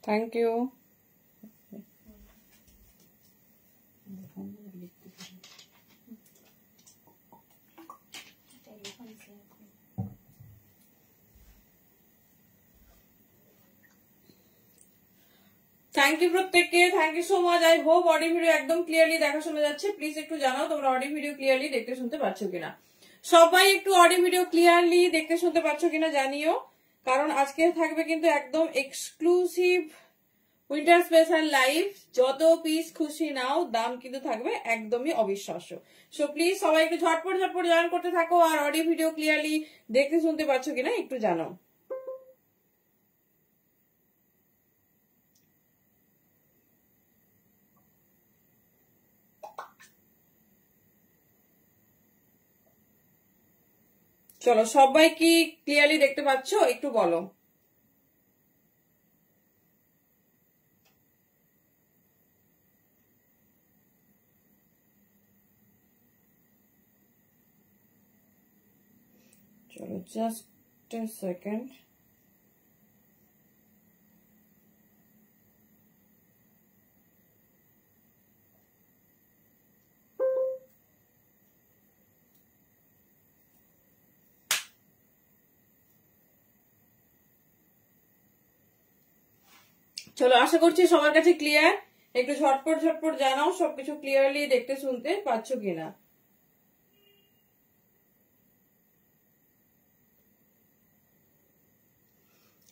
Thank you. Thank you প্রত্যেককে, thank you so much. I hope audio video একদম clearly দেখা শোনা যাচ্ছে। প্লিজ একটু জানাও তোমরা অডিও ভিডিও ক্লিয়ারলি দেখতে শুনতে পাচ্ছ কিনা। সবাই একটু অডিও ভিডিও ক্লিয়ারলি দেখতে শুনতে পাচ্ছ কিনা জানিও, কারণ আজকে থাকবে কিন্তু একদম এক্সক্লুসিভ উইন্টার স্পেশাল লাইভ। যত পিস খুশি নাও, দাম কিন্তু থাকবে একদমই অবিশ্বাস্য। সো প্লিজ সবাই একটু ঝটপট ঝটপট জয়েন করতে থাকো, আর অডিও ভিডিও ক্লিয়ারলি দেখতে শুনতে পাচ্ছ কিনা একটু জানাও। চলো, সবাই কি ক্লিয়ারলি দেখতে পাচ্ছ একটু বলো। চলো জাস্ট এ সেকেন্ড। চলো, আশা করছি সবার কাছে ক্লিয়ার। একটু ঝটপট ঝটপট জানাও সবকিছু ক্লিয়ারলি দেখতে শুনতে পাচ্ছ কিনা।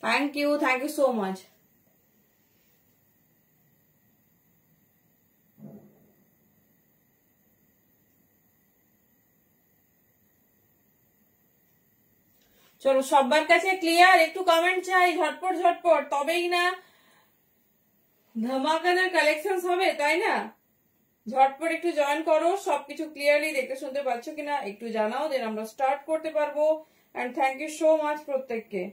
Thank you so much. চলো, সবার কাছে ক্লিয়ার, একটু কমেন্ট চাই ঝটপট ঝটপট, তবেই না ধামাকাদার কালেকশন হবে, তাই না? ঝটপট একটু জয়েন করো, সবকিছু ক্লিয়ারলি দেখতে শুনতে পাচ্ছ কিনা একটু জানাও, দেন আমরা স্টার্ট করতে পারবো। And thank you so much প্রত্যেককে।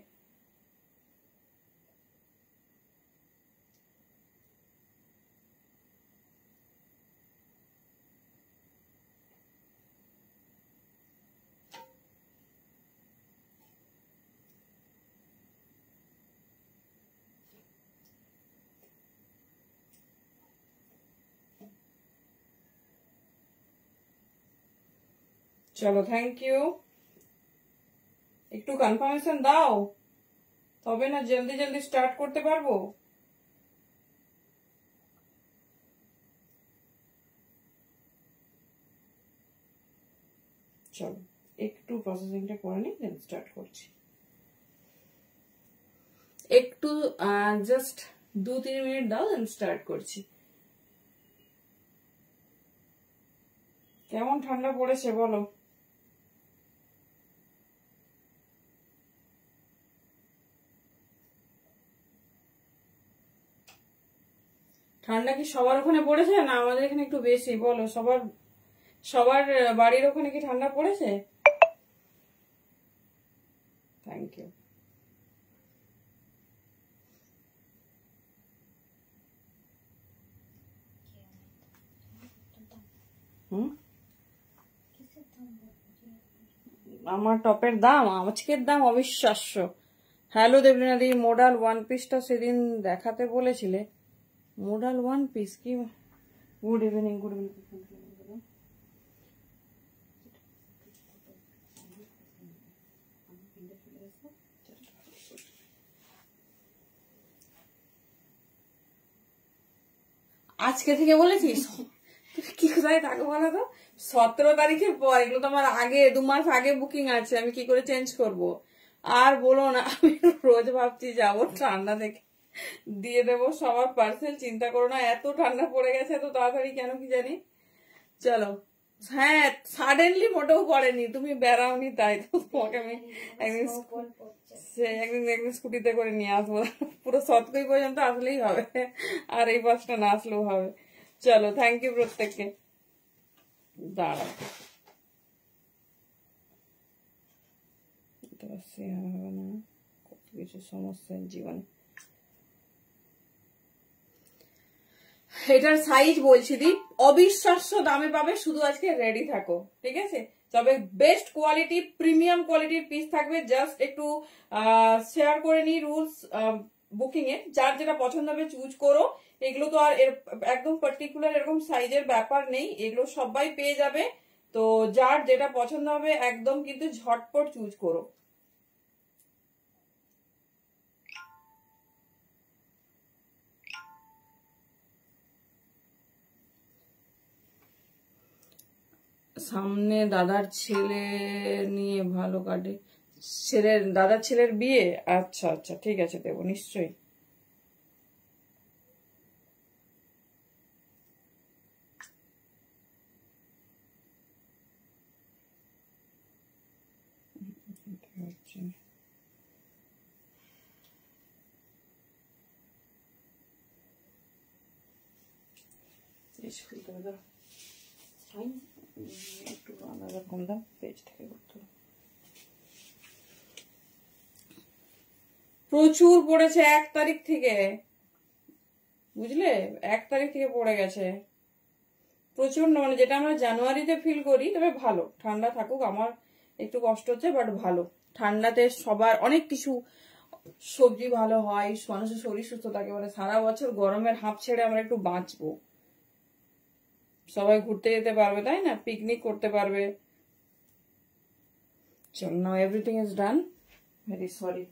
চলো, থ্যাংক ইউ। একটু কনফার্মেশন দাও, তবে না জলদি জলদি স্টার্ট করতে পারবো। চলো একটু প্রসেসিংটা করে নি, দেন স্টার্ট করছি। একটু জাস্ট 2-3 মিনিট দাও, দেন স্টার্ট করছি। কেমন ঠান্ডা পড়েছে বলো। ঠান্ডা কি সবার ওখানে পড়েছে, না আমাদের এখানে একটু বেশি? বলো, সবার সবার বাড়ির ওখানে কি ঠান্ডা পড়েছে? Thank you. আমার টপের দাম, আজকের দাম অবিশ্বাস্য। হ্যালো দেবলীনাদি, মোডাল ওয়ান পিসটা সেদিন দেখাতে বলেছিলে। মোডাল ওয়ান পিস কি? Good evening, good evening. আজকে থেকে বলেছিস? কি কোথায় থাকো বলো তো? 17 তারিখের পর, এগুলো তো আমার আগে 2 মাস আগে বুকিং আছে, আমি কি করে চেঞ্জ করব? আর বলো না, আমি রোজ ভাবছি যাবো ঠান্ডা দেখে দিয়ে দেবো সবার পার্সেল। চিন্তা করো না, এত ঠান্ডা পড়ে গেছে এত তাড়াতাড়ি, কেন কি জানি। চলো, হ্যাঁ সাডেনলি মোটেও পড়েনি, তুমি বেড়াওনি তাই তো তোমাকে আমি একদিন স্কুটিতে করে নিয়ে আসবো, পুরো সৎকই পর্যন্ত আসলেই হবে, আর এই বাসটা না আসলেও হবে। চলো, থ্যাংক ইউ প্রত্যেককে। দাঁড়াও, হবে না, কত কিছু সমস্যা জীবনে। এটার সাইজ বলছি দি, অবিশ্বাস্য দামে পাবে, শুধু আজকে রেডি থাকো, ঠিক আছে? তবে বেস্ট কোয়ালিটি, প্রিমিয়াম কোয়ালিটির পিস থাকবে। জাস্ট একটু শেয়ার করে নি রুলস, বুকিং এ, যার যেটা পছন্দ হবে চুজ করো। এগুলো তো আর একদম পার্টিকুলার এরকম সাইজের ব্যাপার নেই, এগুলো সবাই পেয়ে যাবে। তো যার যেটা পছন্দ হবে একদম কিন্তু ঝটপট চুজ করো। সামনে দাদার ছেলে নিয়ে ভালো কাটে, দাদার ছেলের বিয়ে, আচ্ছা আচ্ছা ঠিক আছে দেবো নিশ্চয়ই। একটু আলাদা কম দাম পেজ থেকে করতে হবে। প্রচুর পড়েছে 1 তারিখ থেকে, বুঝলে 1 তারিখ থেকে পড়ে গেছে প্রচন্ড, মানে যেটা আমরা জানুয়ারিতে ফিল করি। তবে ভালো, ঠান্ডা থাকুক, আমার একটু কষ্ট হচ্ছে বাট ভালো। ঠান্ডাতে সবার অনেক কিছু, সবজি ভালো হয়, মানুষের শরীর সুস্থ থাকে, মানে সারা বছর গরমের হাঁপ ছেড়ে আমরা একটু বাঁচবো, সবাই ঘুরতে যেতে পারবে তাই না, পিকনিক করতে পারবে। চল নাও everything is done, very sorry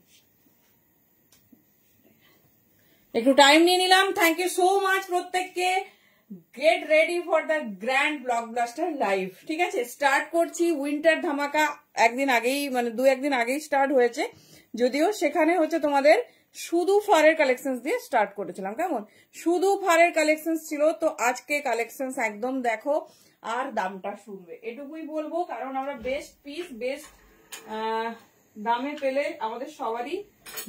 একটু টাইম নিয়ে নিলাম। থ্যাংক ইউ সো মাচ প্রত্যেককে। Get ready for the grand blockbuster live. ঠিক আছে, স্টার্ট করছি উইন্টার ধামাকা। একদিন আগেই, মানে 2-1 দিন আগেই স্টার্ট হয়েছে, যদিও সেখানে হচ্ছে তোমাদের শুধু ফারের কালেকশন দিয়ে স্টার্ট করেছিলাম। কেমন শুধু ফারের কালেকশন ছিল, তো আজকে কালেকশন একদম দেখো আর দামটা শুনবে, এটুকুই বলবো। কারণ আমরা বেস্ট পিস বেস্ট দামে পেলে আমাদের সবারই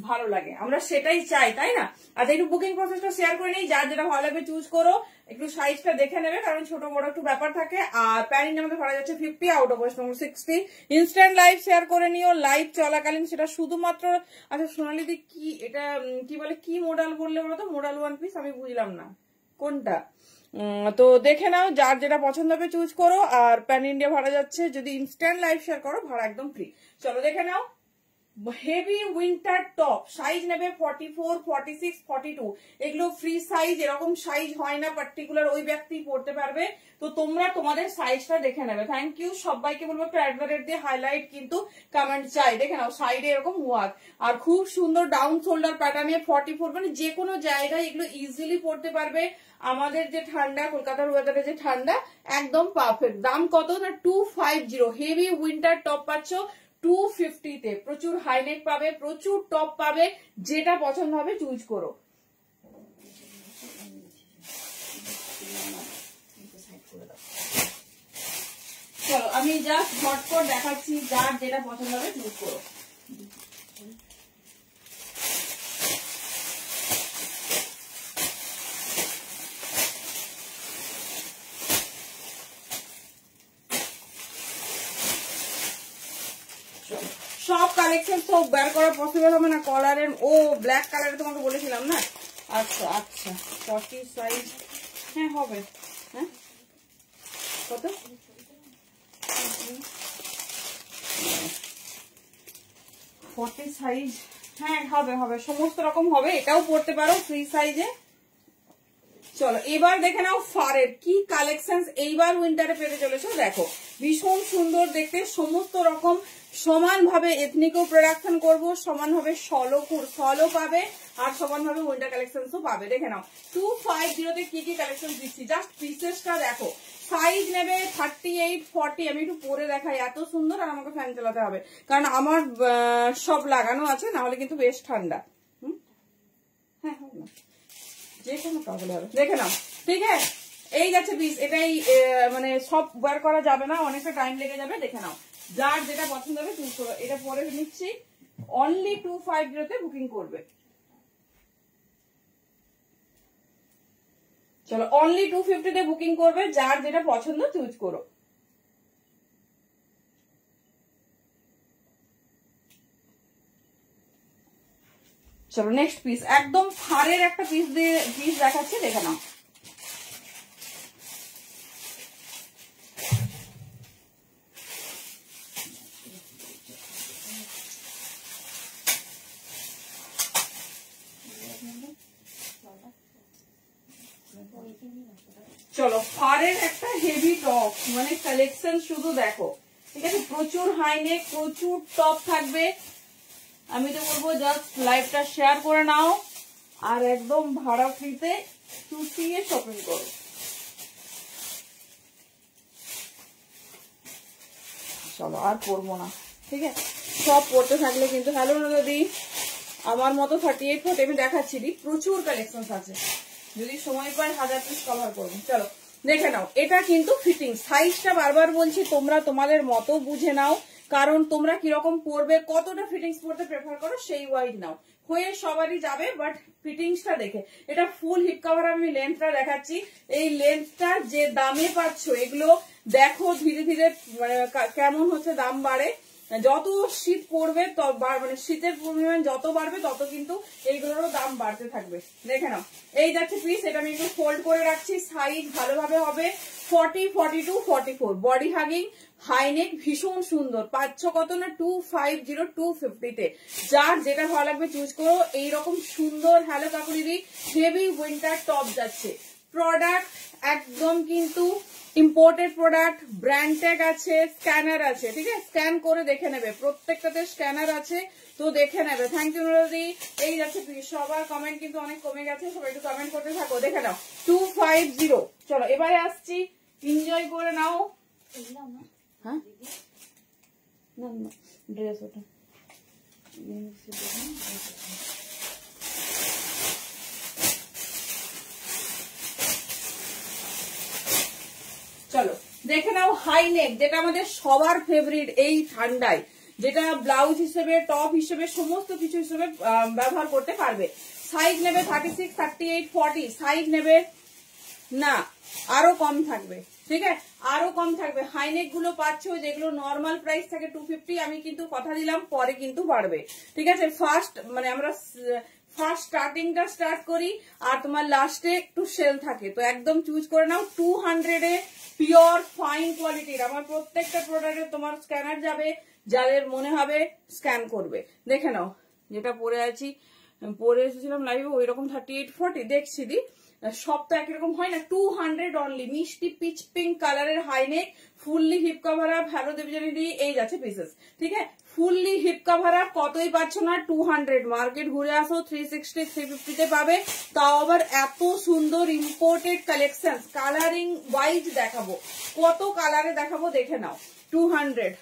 ভালো লাগে, আমরা সেটাই চাই তাই না। আচ্ছা একটু বুকিং প্রসেসটা শেয়ার করে নিই, যার যেটা ভালো লাগবে চুজ করো। একটু সাইজটা দেখে নেবে, কারণ ছোট বড় একটু ব্যাপার থাকে। আর প্যান্ট আমাদের ভাড়া যাচ্ছে 50, out of West 60। Instant live share করে নিও, লাইভ চলাকালীন সেটা শুধুমাত্র। আচ্ছা সোনালিদি কি এটা কি বলে, কি মডেল বললে বলো তো, মডেল 1 পিস আমি বুঝলাম না কোনটা। তো দেখে নাও, যার যেটা পছন্দ হবে চুজ করো। আর প্যান ইন্ডিয়া ভাড়া যাচ্ছে, যদি ইনস্ট্যান্ট লাইভ শেয়ার করো ভাড়া একদম ফ্রি। চলো দেখে নাও। হেভি উইন্টার টপ, সাইজ নেবে 44, 46, 42। এগুলো ফ্রি সাইজ, এরকম সাইজ হয় না, পার্টিকুলার ওই ব্যক্তি পড়তে পারবে। তো তোমরা তোমাদের সাইজটা দেখে নেবে। থ্যাংক ইউ সবাইকে বলবো একটু অ্যাডভারেট দিয়ে হাইলাইট কিন্তু কমেন্ট চাই। দেখে নাও সাইডে এরকম ওয়ার্ক, আর খুব সুন্দর ডাউন শোল্ডার প্যাটার্নে 44, মানে যে কোনো জায়গায় এগুলো ইজিলি পড়তে পারবে। আমাদের যে ঠান্ডা, কলকাতার ওয়েদারে যে ঠান্ডা, একদম পারফেক্ট। দাম কত না 250। হেভি উইন্টার টপ পাচ্ছ 250 তে। প্রচুর হাইনেক পাবে, প্রচুর টপ পাবে, যেটা পছন্দ হবে চুজ করো। চলো আমি জাস্ট ঝটপট দেখাচ্ছি, যার যেটা পছন্দ হবে চুজ করো। সব কালেকশন তো বের করা পসিবল হবে না, কলারের ও ব্ল্যাক কালারে তোমাকে বলেছিলাম না। আচ্ছা আচ্ছা 40 সাইজ, হ্যাঁ হবে। হ্যাঁ কত 40 সাইজ, হ্যাঁ হবে হবে, সমস্ত রকম হবে, এটাও পড়তে পারো ফ্রি সাইজে। চলো এবার দেখে নাও ফারের কি কালেকশন এইবার উইন্টারে পেতে চলেছো। দেখো ভীষণ সুন্দর দেখতে, সমস্ত রকম সমানভাবে এথনিকও প্রোডাকশন করবো, সমানভাবে সলও পাবে, আর সমানভাবে উইন্টার কালেকশনসও পাবে। দেখে নাও 250 তে কি কি কালেকশন দিচ্ছি, জাস্ট পিসেসটা দেখো। সাইজ নেবে 38, 40। আমি একটু পরে দেখাই, এত সুন্দর। আর আমাকে ফ্যান চালাতে হবে, কারণ আমার সব লাগানো আছে, না হলে কিন্তু বেশ ঠান্ডা। হ্যাঁ হবে না, যে কোনো কাপড় হবে। দেখে নাও, ঠিক আছে এই যাচ্ছে পিস। এটাই মানে সব বের করা যাবে না, অনেকটা টাইম লেগে যাবে। দেখে নাও, যার যেটা পছন্দ হবে চুজ করো। এটা পরে নিচ্ছি, অনলি 250 তে বুকিং করবে। চলো অনলি 250 তে বুকিং করবে, যার যেটা পছন্দ চুজ করো। চলো নেক্সট পিস, একদম ফারের একটা পিস দেখাচ্ছি, দেখে নাও। চলো ফারের একটা হেভি টপ, মানে কালেকশন শুধু দেখো, ঠিক আছে? প্রচুর হাইনেক, প্রচুর টপ থাকবে। আমি তো বলবো জাস্ট লাইভটা শেয়ার করে নাও আর একদম ভাড়া ফ্রিতে চুটিয়ে শপিং করো। চলো আর পরবো না, ঠিক আছে? সব পড়তে থাকলে কিন্তু, হ্যালো নদী, আমার মতো 38 আমি দেখাচ্ছি, প্রচুর কালেকশন আছে, যদি সময় পাই 1000 পিস কভার করবো। চলো দেখে নাও, এটা কিন্তু ফিটিং সাইজটা বারবার বলছি, তোমরা তোমাদের মতো বুঝে নাও, কারণ তোমরা কিরকম পরবে, কতটা ফিটিংস পরতে প্রেফার করো সেই ওয়াইজ নাও, হয়ে সবারই যাবে, বাট ফিটিংসটা দেখে। এটা ফুল হিপ কভার, আমি লেন্থটা দেখাচ্ছি। এই লেন্থটা যে দামে পাচ্ছ, এগুলো দেখো ধীরে ধীরে মানে কেমন হচ্ছে দাম বাড়ে, যত শীত পড়বে মানে শীতের পরিমাণ যত বাড়বে তত কিন্তু এইগুলোরও দাম বাড়তে থাকবে। দেখে নাও, এই যাচ্ছে পিস, এটা আমি একটু ফোল্ড করে রাখছি, সাইজ ভালোভাবে হবে 40, 42, 44, বডি হাগিং, হাইনেক, ভীষণ সুন্দর। পাচ্ছ কত না 250, 250-তে। যার যেটা ভালো লাগবে চুজ করো। এইরকম সুন্দর হ্যালো কাকুরিদি হেভি উইন্টার টপ যাচ্ছে। প্রোডাক্ট একদম কিন্তু ইম্পোর্টেড প্রোডাক্ট, ব্র্যান্ড ট্যাগ আছে, স্ক্যানার আছে, ঠিক আছে? স্ক্যান করে দেখে নেবে, প্রত্যেকটাতে স্ক্যানার আছে, তো দেখে নেবে। থ্যাংক ইউ নুরদি। এই যাচ্ছে সবার কমেন্ট কিন্তু অনেক কমে গেছে, সবাই একটু কমেন্ট করতে থাকো। দেখে নাও 250। চলো এবারে আসছি, এনজয় করে নাও। হ্যাঁ না না ড্রেস ওটা চলো দেখে নাও হাই নেক, যেটা আমাদের সবার ফেভারিট এই ঠান্ডায়, যেটা ব্লাউজ হিসেবে, টপ হিসেবে, সমস্ত কিছু হিসেবে ব্যবহার করতে পারবে। সাইজ নেবে 36, 38, 40, সাইজ নেবে না, আরো কম থাকবে, ঠিক আছে? আরো কম থাকবে। হাইনেক গুলো পাচ্ছ যেগুলো নর্মাল প্রাইস থাকে 250, আমি কিন্তু কথা দিলাম পরে কিন্তু বাড়বে, ঠিক আছে? ফার্স্ট মানে আমরা ফার্স্ট স্টার্টিংটা স্টার্ট করি আর তোমার লাস্টে একটু সেল থাকে, তো একদম চুজ করে নাও। 200-এ পিওর ফাইন কোয়ালিটির আমার প্রত্যেকটা প্রোডাক্টে তোমার স্ক্যানার যাবে, যাদের মনে হবে স্ক্যান করবে। দেখে নাও, যেটা পরে আছি, পরে এসেছিলাম লাইভে ওই রকম 38, 40 দেখছি দি, সব তো একই রকম হয় না। 200 অনলি, মিষ্টি পিচ পিঙ্ক কালারের high neck, fully hip cover up, hello Debjani দি, এই যাচ্ছে পিসেস, ঠিক আছে? ফুললি হিপ কভার আপ কতই পাচ্ছ না 200, মার্কেট ঘুরে আসো 360, 350-তে পাবে, তাও আবার এত সুন্দর ইম্পোর্টেড কালেকশন। কালারিং ওয়াইজ দেখাবো, কত কালারে দেখাবো, দেখে নাও। 200,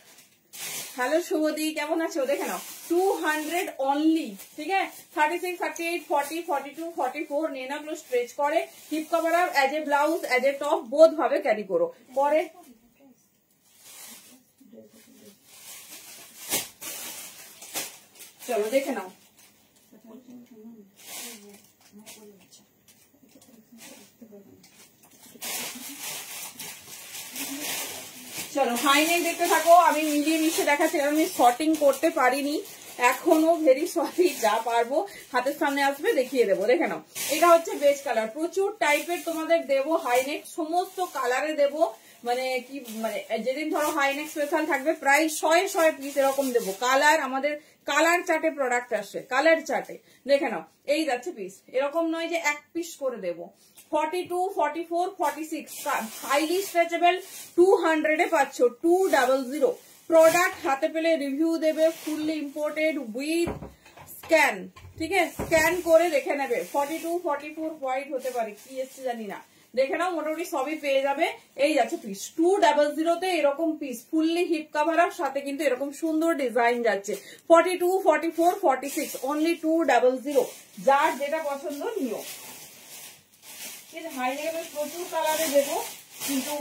হ্যালো শুভদি কেমন আছো? দেখে নাও 200 অনলি, ঠিক আছে? 36, 38, 40, 42, 44 নেনাগুলো স্ট্রেচ করে, hip cover up, as a blouse, as a top, বোধ ভাবে ক্যারি করো। পরে চলো দেখে নাও, চলো হাইনেক দেখতে থাকো। আমি মিলিয়ে মিশিয়ে দেখাচ্ছি, কারণ আমি শর্টিং করতে পারিনি এখনো, ভেরি সরি, যা পারবো হাতের সামনে আসবে দেখিয়ে দেবো। দেখে নাও, এটা হচ্ছে বেজ কালার, প্রচুর টাইপের তোমাদের দেবো হাইনেক, সমস্ত কালারে দেবো, মানে কি মানে যেদিন ধরো হাইনেক স্পেশাল থাকবে প্রায় 100 পিস এরকম দেবো। কালার আমাদের কালার চার্টে প্রোডাক্ট আসে, কালার চার্টে। দেখে নাও, এই যাচ্ছে পিস, এরকম নয় যে এক পিস করে দেবো। 42, 44, 46 হাইলি স্ট্রেচেবল, 200-এ পাচ্ছ 200। প্রোডাক্ট হাতে পেলে রিভিউ দেবে, ফুললি ইম্পোর্টেড উইথ স্ক্যান, ঠিক আছে? স্ক্যান করে দেখে নেবে। 42, 44 হোয়াইট হতে পারে, কি এসছে জানি না, দেখে নাও, মোটামুটি সবই পেয়ে যাবে। এই যাচ্ছে পিস 200-তে এরকম piece, fully hip cover up, সাথে কিন্তু এরকম সুন্দর ডিজাইন যাচ্ছে। 42, 44, 46 অনলি 200, যার যেটা পছন্দ নিও। হাইনেক প্রচুর কালারে দেবো, কিন্তু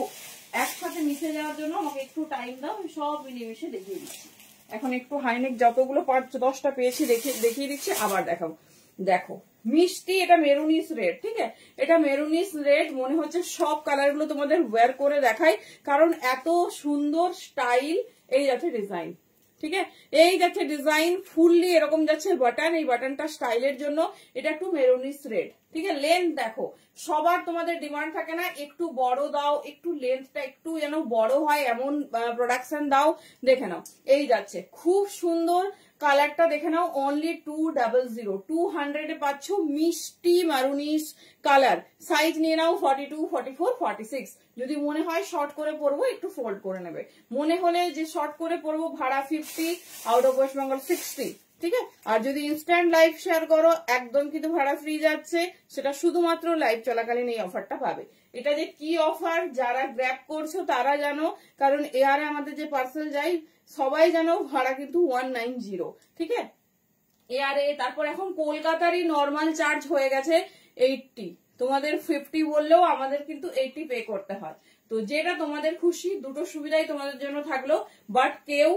একসাথে মিশে যাওয়ার জন্য আমাকে একটু টাইম দাও, আমি সব মিলিয়ে মিশে দেখিয়ে দিচ্ছি। এখন একটু হাইনেক যতগুলো পার্ট 10টা পেয়েছি দেখিয়ে দিচ্ছি, আবার দেখাবো। দেখো মিষ্টি, এটা মেরুনিস রেড, ঠিক আছে? এটা মেরুনিস রেড, মনে হচ্ছে সব কালার গুলো তোমাদের ওয়্যার করে দেখাই, কারণ এত সুন্দর স্টাইল। এই যাচ্ছে ডিজাইন, ঠিক আছে? এই যাচ্ছে ডিজাইন, ফুললি এরকম যাচ্ছে বাটন, এই বাটনটা স্টাইলের জন্য। এটা একটু মেরুনিস রেড, ঠিক আছে, লেন্থ দেখো সবার তোমাদের ডিমান্ড থাকে না একটু বড় দাও, একটু লেন্থটা একটু যেন বড় হয় এমন প্রোডাকশন দাও। দেখে নাও এই যাচ্ছে খুব সুন্দর কালারটা, দেখে নাও অনলি 200 200 পাচ্ছ মিষ্টি মারুনিশ কালার। সাইজ নিয়ে নাও 42 44 46। যদি মনে হয় শর্ট করে পরবো একটু ফোল্ড করে নেবে, মনে হলে যে শর্ট করে পরবো ভাড়া 50, আউট অফ ওয়েস্ট বেঙ্গল 60। ঠিক আছে, আর যদি ইনস্ট্যান্ট লাইভ শেয়ার করো একদম কিন্তু ভাড়া ফ্রি যাচ্ছে, সেটা শুধুমাত্র লাইভ চলাকালীন এই অফারটা পাবে। এটা যে কি অফার যারা গ্র্যাব করছো তারা জানো, কারণ এয়ারে আমাদের যে পার্সেল যাই সবাই জানো ভাড়া কিন্তু 190। ঠিক আছে এয়ারে। তারপর এখন কলকাতারই নর্মাল চার্জ হয়ে গেছে 80, তোমাদের 50 বললেও আমাদের কিন্তু 80 পে করতে হয়। তো যেটা তোমাদের খুশি, দুটো সুবিধাই তোমাদের জন্য থাকলো, বাট কেউ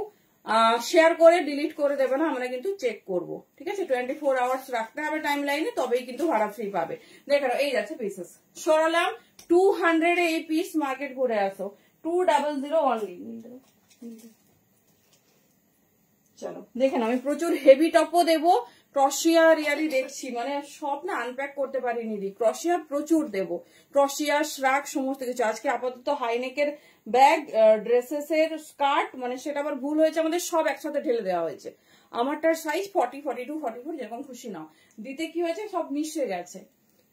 শেয়ার করে ডিলিট করে দেবে না, আমরা কিন্তু চেক করব। ঠিক আছে 24 আওয়ার্স রাখতে হবে টাইম লাইনে, তবেই কিন্তু ভাড়া ফ্রি পাবে। দেখো এই যাচ্ছে পিসেস, সরালাম 200 এই পিস, মার্কেট ঘুরে আসো 200 অনলি। চলো দেখেন আমি প্রচুর হেভি টপও দেবো, ক্রশিয়া রিয়ালি দেখছি মানে সব না আনপ্যাক করতে পারিনি, ক্রশিয়া প্রচুর দেবো, ক্রশিয়া শ্রাক সমস্ত কিছু। আজকে আপাতত হাইনেকের ব্যাগ, ড্রেসেস এর স্কার্ট, মানে সেটা আবার ভুল হয়েছে আমাদের, সব একসাথে ঢেলে দেওয়া হয়েছে। আমারটার সাইজ 40 42 44 যেরকম খুশি নাও, দিতে কি হয়েছে সব মিশে গেছে,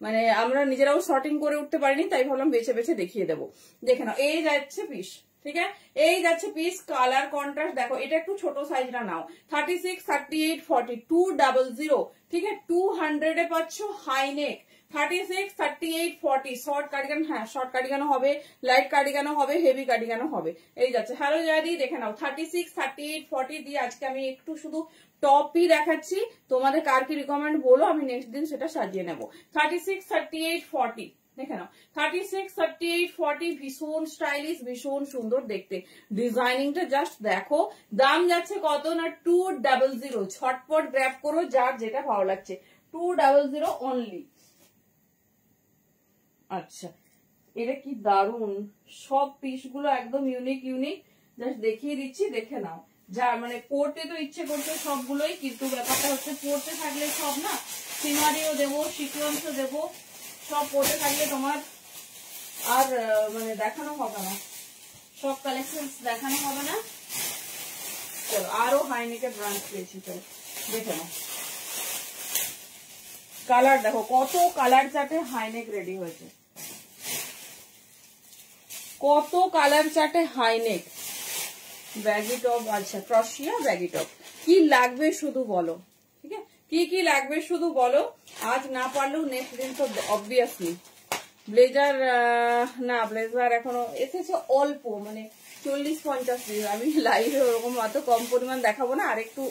মানে আমরা নিজেরাও শর্টিং করে উঠতে পারিনি, তাই ভাবলাম বেছে বেছে দেখিয়ে দেবো। দেখে নাও এই যাচ্ছে পিস। ঠিক আছে এই যাচ্ছে পিস, কালার কন্ট্রাস্ট দেখো, এটা একটু ছোট সাইজটা নাও 36 38 40 200। ঠিক আছে 200 এ পাচ্ছ হাই নেক 36 38 40 শর্ট কার্ডিগান, হ্যাঁ শর্ট কার্ডিগানও হবে, লাইট কার্ডিগানও হবে, হেভি কার্ডিগানও হবে। এই যাচ্ছে হ্যালো জারি, দেখে নাও 36 38 40 দিয়ে আজকে আমি একটু শুধু টপই দেখাচ্ছি, তোমাদের কার কি রিকমেন্ড বলো, আমি নেক্সট দিন সেটা সাজিয়ে নেবো। 36 38 40 দেখে নাও 36 38 40 ভীষণ স্টাইলিশ, ভীষণ সুন্দর দেখতে, ডিজাইনিংটা জাস্ট দেখো। দাম যাচ্ছে কত না 200, ছটপট গ্র্যাব করো যার যেটা ভালো লাগছে, 200 অনলি। আচ্ছা এটা কি দারুন, সব পিসগুলো একদম ইউনিক ইউনিক, জাস্ট দেখিয়ে দিচ্ছি দেখে নাও। যা মানে পড়তে তো ইচ্ছে করছে সবগুলোই, কিন্তু ব্যাপারটা হচ্ছে পড়তে থাকলে সব না, সিনারিও দেবো, সিকোয়েন্সও দেবো, সব পড়তে থাকলে তোমার আর মানে দেখানো হবে না, সব কালেকশন দেখানো হবে না। চলো আরো হাইনেকের ব্রাঞ্চ পেয়েছি, চলো দেখে নাও কালার দেখো, কত কালার চার্টে হাইনেক রেডি হয়েছে, কত কালার চার্টে হাইনেক ব্যাগি টপ। আচ্ছা ক্রশিয়া ব্যাগি টপ, কি লাগবে শুধু বলো। ঠিক আছে কি কি লাগবে শুধু বলো, আজ না পারলেও নেক্সট দিন তো অবভিয়াসলি। ব্লেজার না, ব্লেজার এখনো এসেছে অল্প, মানে 40-50 পিস। আমি লাইভে ওরকম অত কম পরিমাণ দেখাবো না, আর একটু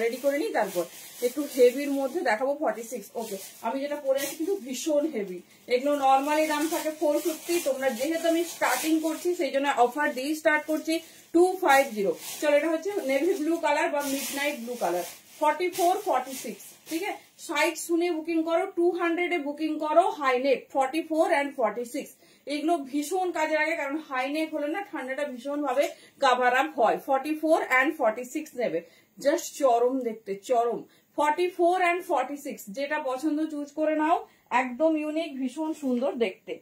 রেডি করে নিই, তারপর একটু হেভির মধ্যে দেখাবো 46। ওকে আমি যেটা পরে আছি কিন্তু ভীষণ হেভি, এগুলো নর্মালি দাম থাকে 450, তোমরা যেহেতু আমি স্টার্টিং করছি সেই জন্য অফার দিয়ে স্টার্ট করছি 250। চলো এটা হচ্ছে নেভি ব্লু কালার বা মিড নাইট ব্লু কালার, 44 46। ঠিক আছে সাইজ শুনে বুকিং করো, 200 এ বুকিং করো, হাইনেক 44 and 46। এগুলো ভীষণ কাজে লাগে, কারণ হাইনেক হলে না ঠান্ডাটা ভীষণ ভাবে কাভার আপ হয়। 44 and 46 নেবে, জাস্ট চরম দেখতে, চরম। 44 and 46 যেটা পছন্দ চুজ করে নাও, একদম ইউনিক, ভীষণ সুন্দর দেখতে।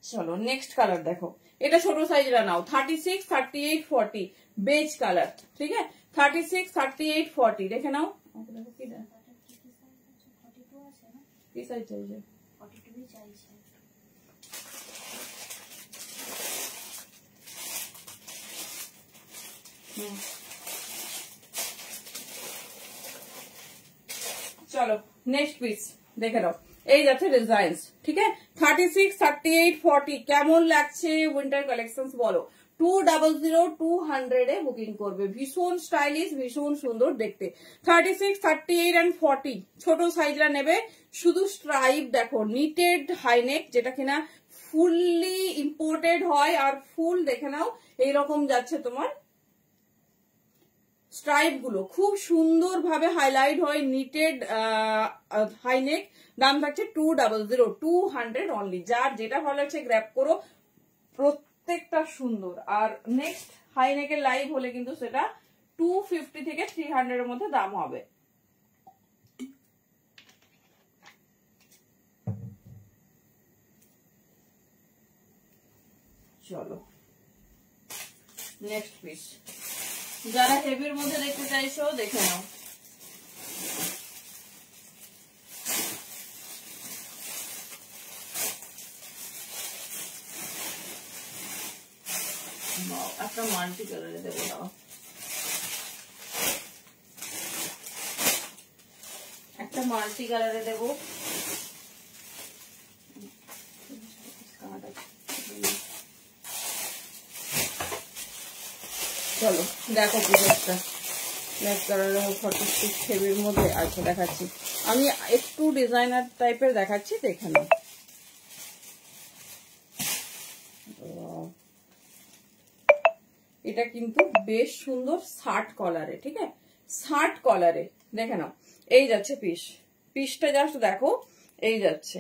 চলো নেক্সট কালার দেখো, এটা ছোট সাইজটা নাও 36 38 40 বেজ কালার। ঠিক আছে 36 38 40 দেখে নাও, কি সাইজ চাইছে, চলো নেক্সট পিস দেখে নাও, এই যাচ্ছে ডিজাইনস। ঠিক আছে 36 38 40 কেমন লাগছে উইন্টার কালেকশন বলো, 200 200 এ বুকিং করবে, ভীষণ স্টাইলিশ, ভীষণ সুন্দর দেখতে। 36 38 and 40 ছোট সাইজরা নেবে, শুধু স্ট্রাইপ দেখো, নিটেড হাইনেক, যেটা কিনা ফুললি ইম্পোর্টেড হয়, আর ফুল দেখে নাও এইরকম যাচ্ছে তোমার স্ট্রাইপ গুলো, খুব সুন্দর ভাবে হাইলাইট হয়, নিটেড হাইনেক। দাম থাকছে 200 200 অনলি, যার যেটা ভালো লাগছে গ্র্যাব করো, প্রত্যেকটা সুন্দর। আর নেক্সট হাইনেকের লাইভ হলে কিন্তু সেটা 250 থেকে 300 এর মধ্যে দাম হবে। চলো নেক্সট পিস, যারা হেভির মধ্যে দেখতে চাইছো দেখে নাও। একটা মাল্টি কালারে দেবো, দাও একটা মাল্টি কালারে দেবো। চলো দেখো পিসটা ব্ল্যাক কালারের 46 হেভির মধ্যে আছে দেখাচ্ছি। আমি একটু ডিজাইনার টাইপের দেখাচ্ছি, দেখে নাও। এটা কিন্তু বেশ সুন্দর শার্ট কলারে, ঠিক আছে, শার্ট কলারে দেখে নাও। এই যাচ্ছে পিসটা জাস্ট দেখো, এই যাচ্ছে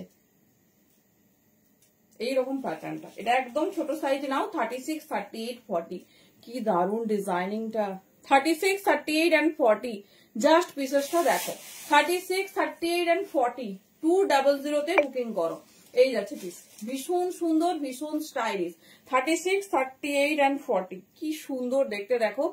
এইরকম প্যাটার্নটা। এটা একদম ছোট সাইজ নাও, 36, 38, 40। কি দারুন ডিজাইনিংটা, 36, 38 and 40। জাস্ট পিসেসটা দেখো, 36, 38 and 40, 200 তে বুকিং করো। এই যাচ্ছে পিস, ভীষণ সুন্দর, ভীষণ স্টাইলিশ। 36, 38 and 40 কি সুন্দর দেখতে, দেখো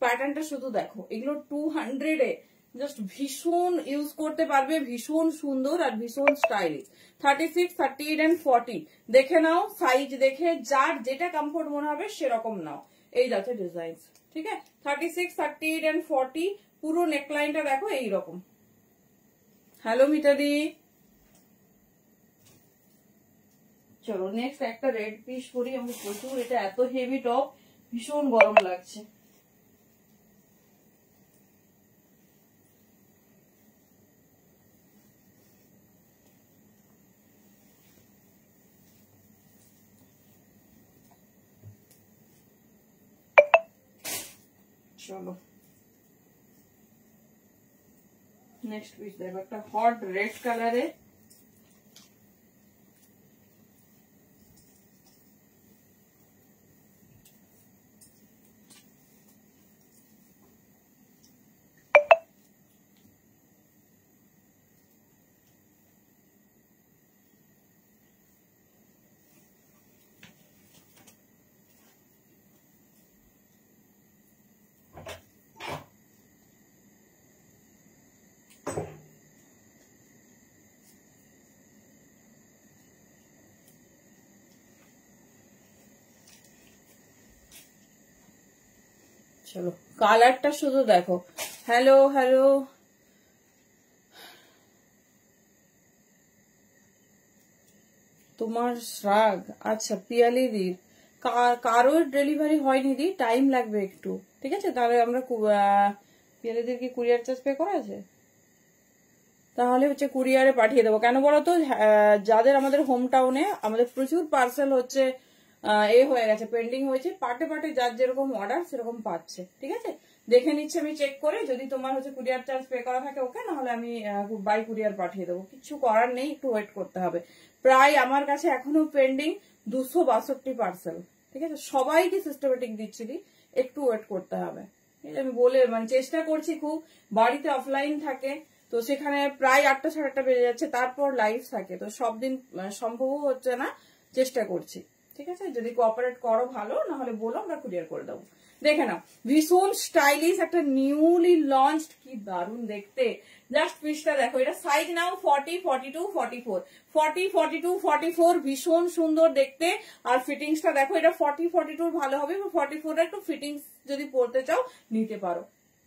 প্যাটার্নটা শুধু দেখো। এগুলো 200 এ জাস্ট ভীষণ ইউজ করতে পারবে, ভীষণ সুন্দর আর ভীষণ স্টাইলিশ। 36, 38 and 40 দেখে নাও, সাইজ দেখে যার যেটা কমফোর্ট মনে হবে সেরকম নাও। এই যাচ্ছে ডিজাইন, ঠিক আছে। 36, 38 and 40 পুরো নেকলাইনটা দেখো এইরকম। হ্যালো মিতাদি, চলো নেক্সট একটা রেড পিস করি। আমি প্রচুর, এটা এত হেভি টপ, ভীষণ গরম লাগছে। চলো নেক্সট পিস দেখো, একটা হট রেড কালারে। চলো কালারটা শুধু দেখো। হ্যালো হ্যালো, তোমার শ্রাগ, আচ্ছা পিয়ালি দির কারোর ডেলিভারি হয়নি দি, টাইম লাগবে একটু, ঠিক আছে। তাহলে আমরা পিয়ালিদের কি কুরিয়ার চার্জ পে করা আছে? তাহলে হচ্ছে কুরিয়ারে পাঠিয়ে দেবো। কেন বলতো, যাদের আমাদের হোম টাউনে আমাদের প্রচুর পার্সেল হচ্ছে হয়ে গেছে, পেন্ডিং হয়েছে, পার্টে পার্টে যার যেরকম অর্ডার সেরকম পাচ্ছে, ঠিক আছে। দেখে নিচ্ছে আমি চেক করে, যদি তোমার হচ্ছে কুরিয়ার চার্জ পে করা থাকে ওকে, নাহলে আমি বাই কুরিয়ার পাঠিয়ে দেবো। কিছু করার নেই, একটু ওয়েট করতে হবে। প্রায় আমার কাছে এখনো পেন্ডিং 262 পার্সেল, ঠিক আছে। সবাইকে সিস্টেমেটিক দিচ্ছি, একটু ওয়েট করতে হবে। আমি বলে মানে চেষ্টা করছি খুব, বাড়িতে অফলাইন থাকে তো সেখানে প্রায় 8টা 8:30 বেজে যাচ্ছে, তারপর লাইভ থাকে, তো সব দিন সম্ভবও হচ্ছে না, চেষ্টা করছি, ঠিক আছে। যদি কোঅপারেট করো ভালো, না হলে বলো আমরা কুরিয়ার করে দেবো। দেখে নাও ভীষণ স্টাইলিশ একটা নিউলি লঞ্চড, কি দারুণ দেখতে। জাস্ট পিসটা দেখো, এটা সাইজ নাও 40, 42, 44, 40, 42, 44 ভীষণ সুন্দর দেখতে। আর ফিটিংসটা দেখো, এটা 40, 42 ভালো হবে, 44 একটু ফিটিংস যদি পড়তে চাও নিতে পারো,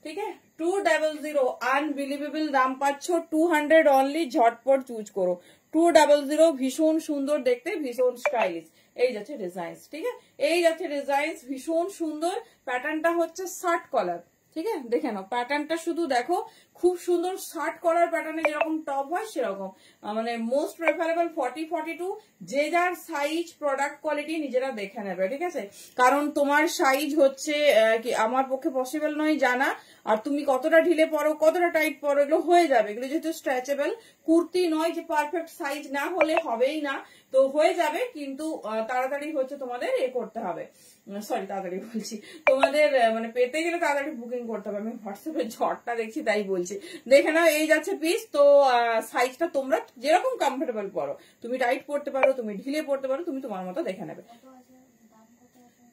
ঠিক আছে। 200 আনবিলিভেবল দাম পাচ্ছ, 200 অনলি, ঝটপট চুজ করো। 200 ভীষণ সুন্দর দেখতে, ভীষণ স্টাইলিশ। এই যাচ্ছে ডিজাইন, ঠিক আছে। এই যাচ্ছে ডিজাইন, ভীষণ সুন্দর। প্যাটার্নটা হচ্ছে শার্ট কলার, ঠিক আছে। দেখে নাও প্যাটার্নটা শুধু দেখো, খুব সুন্দর শার্ট কলার প্যাটার্নে যেরকম টপ হয় সেরকম, মানে মোস্ট প্রেফারেবল 40, 42। যে যার সাইজ প্রোডাক্ট কোয়ালিটি নিজেরা দেখে নেবে, ঠিক আছে। কারণ তোমার সাইজ হচ্ছে কি আমার পক্ষে পসিবল নয় জানা, আর তুমি কতটা ঢিলে পরো কতটা টাইট পরো এগুলো হয়ে যাবে। এগুলো যেহেতু স্ট্রেচেবল কুর্তি নয় যে পারফেক্ট সাইজ না হলে হবেই না, তো হয়ে যাবে, কিন্তু তাড়াতাড়ি হচ্ছে তোমাদের করতে হবে, সরি তাড়াতাড়ি বলছি, তোমাদের মানে পেতে গেলে তাড়াতাড়ি বুকিং করতে হবে। আমি হোয়াটসঅ্যাপে ঝড়টা দেখছি তাই বলছি। দেখে নাও এই যাচ্ছে পিস, তো সাইজটা তোমরা যেরকম কমফোর্টেবল পরো, তুমি টাইট পরতে পারো, তুমি ঢিলে পরতে পারো, তুমি তোমার মতো দেখে নেবে।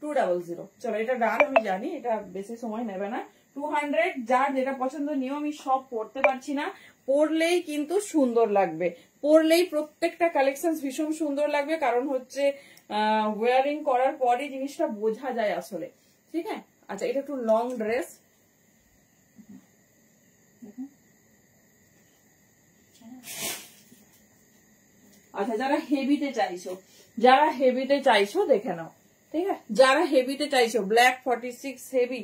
200। চলো এটা ডান, আমি জানি এটা বেশি সময় নেবে না। 200, যার যেটা পছন্দ নিও, আমি সব পড়তে পারছি না, পরলেই কিন্তু সুন্দর লাগবে, পরলেই প্রত্যেকটা কালেকশন ভীষণ সুন্দর লাগবে, কারণ হচ্ছে ওয়ারিং করার পরে জিনিসটা বোঝা যায় আসলে, ঠিক আছে। আচ্ছা এটা একটু লং ড্রেস, আচ্ছা যারা হেভিতে চাইছো, যারা হেভিতে চাইছো দেখে নাও, ঠিক আছে, যারা হেভিতে চাইছো, ব্ল্যাক 46 হেভি,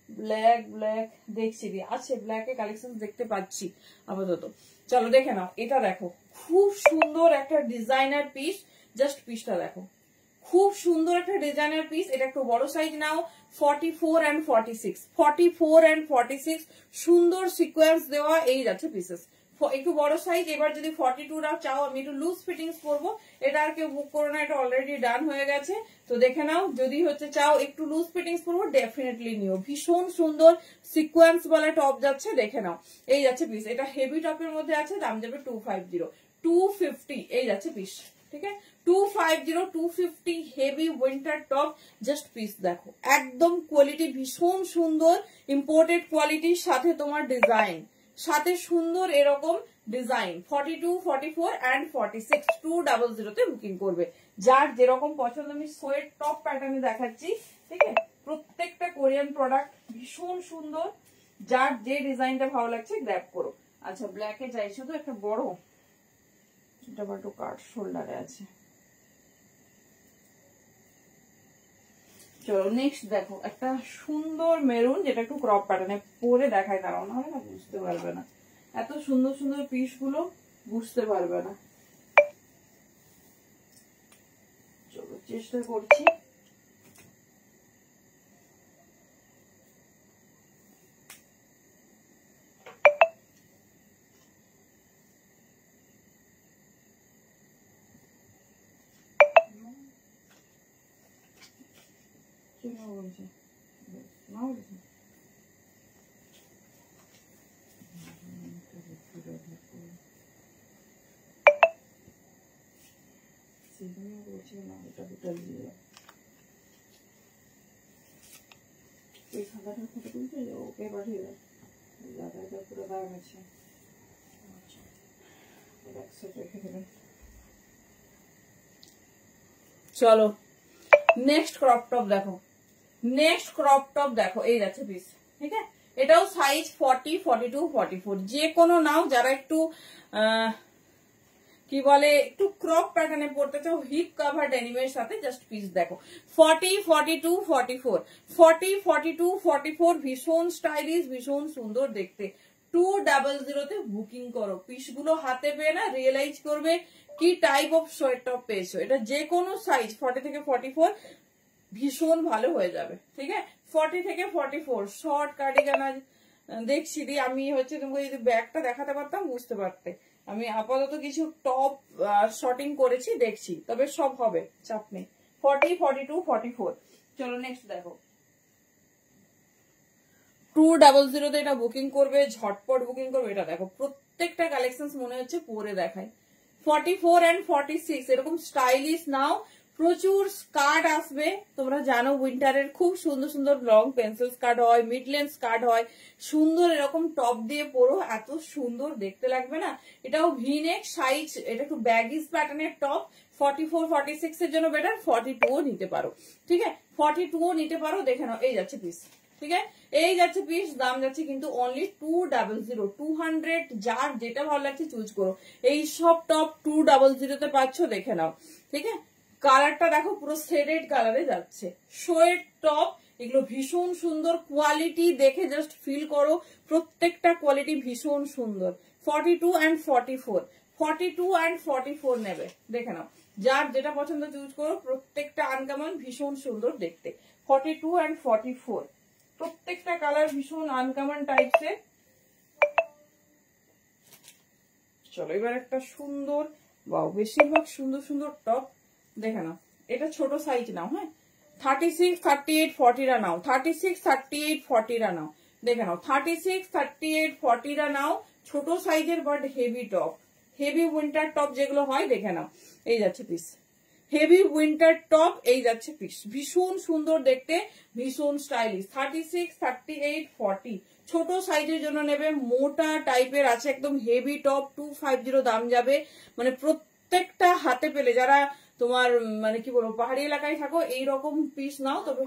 ব্ল্যাক ব্ল্যাক দেখছি আছে, ব্ল্যাক এর কালেকশন দেখতে পাচ্ছি আপাতত। চলো দেখে নাও, এটা দেখো খুব সুন্দর একটা ডিজাইনার পিস, জাস্ট পিসটা দেখো, খুব সুন্দর একটা ডিজাইনার পিস। এটা একটু বড় সাইজ নাও, 44 and 46, 44 and 46 সুন্দর সিকোয়েন্স দেওয়া এই যাচ্ছে পিসেস, একটু বড় সাইজ। এবার যদি 42 রাও চাও, আমি একটু লুজ ফিটিংস করবো, এটা আর কেউ বুক করো না, এটা অলরেডি ডান হয়ে গেছে। তো দেখে নাও, যদি হচ্ছে চাও একটু লুজ ফিটিংস করবো, ডেফিনেটলি নিও, ভীষণ সুন্দর সিকোয়েন্স वाला টপ যাচ্ছে, দেখে নাও এই যাচ্ছে পিস। এটা হেভি টপের মধ্যে আছে, দাম যাবে 250, 250 এই যাচ্ছে পিস, ঠিক আছে, 250, 250 heavy winter top, just piece দেখো, একদম কোয়ালিটি ভীষণ সুন্দর, ইম্পোর্টেড কোয়ালিটির সাথে তোমার ডিজাইন, সাথে সুন্দর এরকম ডিজাইন। 42, 44 and 46 200 তে বুকিং করবে, যার যেরকম পছন্দ। আমি সোয়েট টপ প্যাটার্নে দেখাচ্ছি, ঠিক আছে, প্রত্যেকটা কোরিয়ান প্রোডাক্ট ভীষণ সুন্দর, যার যে ডিজাইনটা ভালো লাগছে গ্র্যাব করো। আচ্ছা ব্ল্যাকে চাইছো তো একটা বড়, এটা আবার একটু কাট শোল্ডারে আছে। চলো নেক্সট দেখো, একটা সুন্দর মেরুন, যেটা একটু ক্রপ প্যাটার্নে, পরে দেখায়, দাঁড়ানো হয় না, বুঝতে পারবে না, এত সুন্দর সুন্দর পিস গুলো বুঝতে পারবে না। চলো চেষ্টা করছি, ওকে পাঠিয়ে দাও, পুরো দাম আছে। চলো নেক্সট ক্রপ টপ দেখো, নেক্সট ক্রপ টপ দেখো এই যাচ্ছে পিস, ঠিক আছে, এটাও সাইজ 40, 42, 44 যে কোনো নাও, যারা একটু কি বলে একটু ক্রপ প্যাটার্নে পড়তে চাও, হিপ কাভার ডেনিমের সাথে, জাস্ট পিস দেখো, 40, 42, 44, 40, 42, 44 ভীষণ স্টাইলিশ, ভীষণ সুন্দর দেখতে। 200 তে বুকিং করো, পিসগুলো হাতে পেয়ে না রিয়েলাইজ করবে কি টাইপ অফ সোয়েট টপ পেয়েছো। এটা যে কোনো সাইজ 40 থেকে 44 ভীষণ ভালো হয়ে যাবে, ঠিক আছে। 40 থেকে 44 শর্ট কার্ডিগান দেখছি দি, আমি হচ্ছে তোমাকে যদি ব্যাগটা দেখাতে পারতাম বুঝতে পারতে। আমি আপাতত কিছু টপ শর্টিং করেছি, দেখছি, তবে সব হবে, চাপ নেই। 40, 42, 44 চলো নেক্সট দেখো, 200 তে এটা বুকিং করবে, ঝটপট বুকিং করবে। এটা দেখো প্রত্যেকটা কালেকশন মনে হচ্ছে পরে দেখায়। 44 and 46 এরকম স্টাইলিশ নাও, প্রচুর স্কার্ট আসবে, তোমরা জানো উইন্টারের খুব সুন্দর সুন্দর লং পেন্সিল স্কার্ট হয়, মিড লেন্থ স্কার্ট হয়, সুন্দর এরকম টপ দিয়ে পরো, এত সুন্দর দেখতে লাগবে না। এটাও ভিনেক সাইজ, এটা একটু ব্যাগিস প্যাটার্নের টপ, 44, 46 এর জন্য বেটার, 42ও নিতে পারো, ঠিক আছে, 42ও নিতে পারো। দেখে নাও এই যাচ্ছে পিস, ঠিক আছে, এই যাচ্ছে পিস, দাম যাচ্ছে কিন্তু অনলি 200, 200, যার যেটা ভালো লাগছে চুজ করো। এই সব টপ 200 তে পাচ্ছ, দেখে নাও, ঠিক আছে। কালারটা দেখো পুরো শেডেড কালারে যাচ্ছে, সোয়েট টপ, এগুলো ভীষণ সুন্দর কোয়ালিটি, দেখে জাস্ট ফিল করো, প্রত্যেকটা কোয়ালিটি ভীষণ সুন্দর। 42 and 44, 42 and 44 নেবে, দেখে নাও, যার যেটা পছন্দ চুজ করো, প্রত্যেকটা আনকমন, ভীষণ সুন্দর দেখতে। 42 and 44 প্রত্যেকটা কালার ভীষণ আনকমন টাইপসের। চলো এবার একটা সুন্দর, বাও বেশিরভাগ সুন্দর সুন্দর টপ দেখে নাও। এটা ছোট সাইজ নাও, হ্যাঁ, 36, 38, 40 রা নাও, 36, 38, 40 রা নাও, দেখে নাও, 36, 38, 40 রা নাও, ছোট সাইজের but heavy top, heavy winter top যেগুলো হয়, দেখে নাও এই যাচ্ছে পিস, হেভি উইন্টার টপ, এই যাচ্ছে পিস, ভীষণ সুন্দর দেখতে, ভীষণ স্টাইলিশ। 36, 38, 40 ছোট সাইজের জন্য নেবে, মোটা টাইপের আছে একদম হেভি টপ, 250 দাম যাবে। মানে প্রত্যেকটা হাতে পেলে, যারা তোমার মানে কি বলবো পাহাড়ি এলাকায় থাকো এইরকম পিস নাও, তবে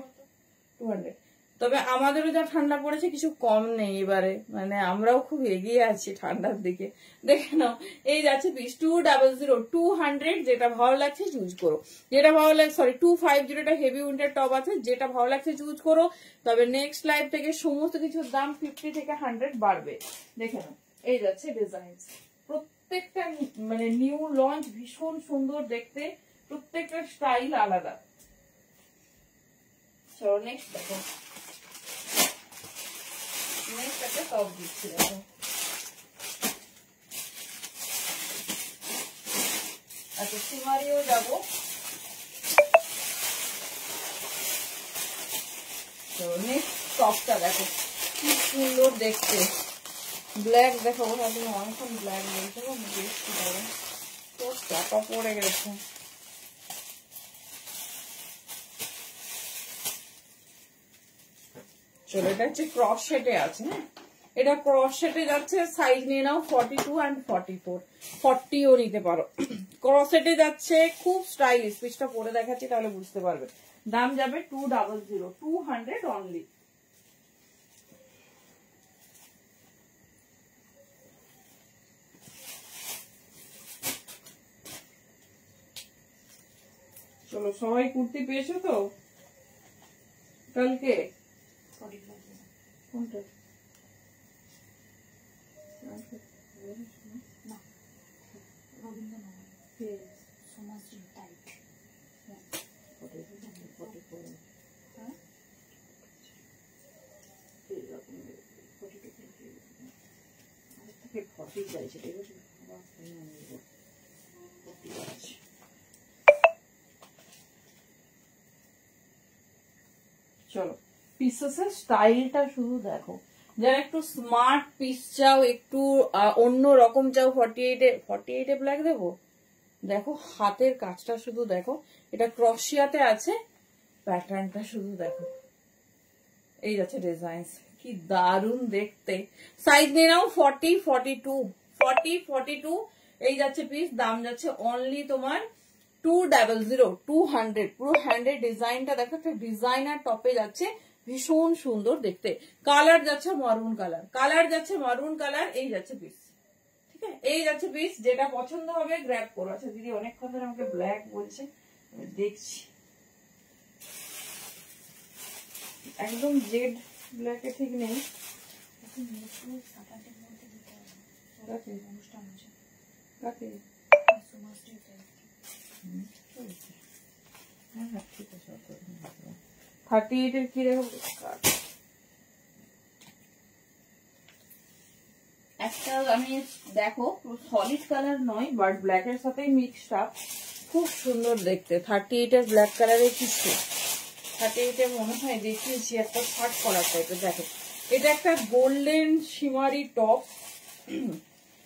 200। তবে আমাদেরও যা ঠান্ডা পড়েছে কিছু কম নেই এবারে, মানে আমরাও খুব এগিয়ে আছি ঠান্ডার দিকে। দেখে নাও, এই যাচ্ছে পিস 200, 200। যেটা ভালো লাগছে চুজ করো, যেটা ভালো লাগে, সরি 250 এটা হেভি উইন্টার টপ আছে, যেটা ভালো লাগছে চুজ করো। তবে নেক্সট লাইভ থেকে সমস্ত কিছুর দাম 50 থেকে 100 বাড়বে। দেখে নাও, এই যাচ্ছে ডিজাইন, প্রত্যেকটা মানে নিউ লঞ্চ, ভীষণ সুন্দর দেখতে, প্রত্যেকটা স্টাইল আলাদা। চলো নেক্সট দেখো, নেক্সট একটা টপ দিচ্ছি দেখো। আচ্ছা সিমারিও যাবো। তো নেক্সট টপটা দেখো কি সুন্দর দেখতে, ব্ল্যাক দেখো, তুমি অনেকক্ষণ ব্ল্যাক বলছো, দেখছি দেখো তো চাপা পড়ে গেছে। চলো, এটা হচ্ছে ক্রস সেটে আছে, হ্যাঁ এটা ক্রস সেটে যাচ্ছে, সাইজ নিয়ে নাও 42 and 44, 40ও নিতে পারো। ক্রস সেটে যাচ্ছে, খুব স্টাইলিশ, পিসটা পরে দেখাচ্ছি তাহলে বুঝতে পারবে। দাম যাবে 200, 200 অনলি। চলো, সবাই কুর্তি পেয়েছো তো কালকে? কোনটা? চলো পিসেসের স্টাইলটা শুধু দেখো, যারা একটু স্মার্ট পিস চাও, একটু অন্য রকম চাও, 48 ব্ল্যাক দেবো। দেখো হাতের কাজটা শুধু দেখো, এটা ক্রশিয়াতে আছে, প্যাটার্নটা শুধু দেখো, এই যাচ্ছে ডিজাইন, কি দারুণ দেখতে। সাইজ নিয়ে নাও 40, 42, 40, 42 এই যাচ্ছে পিস। দাম যাচ্ছে অনলি তোমার 200, 200। পুরো হ্যান্ডের ডিজাইনটা দেখো, একটা ডিজাইনার টপে যাচ্ছে, ভীষণ সুন্দর দেখতে। কালার যাচ্ছে মারুন কালার, কালার যাচ্ছে মারুন কালার, এই যাচ্ছে পিস। ঠিক আছে, এই যাচ্ছে পিস, যেটা পছন্দ হবে গ্র্যাব করো। আচ্ছা দিদি অনেকক্ষণ ধরে আমাকে ব্ল্যাক বলছে, দেখছি একদম জেড ব্ল্যাকে ঠিক নেই। হ্যাঁ ঠিক আছে, 38 এর কি রেখে একটা আমি দেখো, সলিড কালার নয় বাট ব্ল্যাকের সাথে মিক্সড আপ, খুব সুন্দর দেখতে। 38 এর ব্ল্যাক কালারের কিছু, 38 এর মনে হয় দেখিয়েছি একটা শার্ট কলার টাইপের। দেখো এটা একটা গোল্ডেন শিমারি টপ,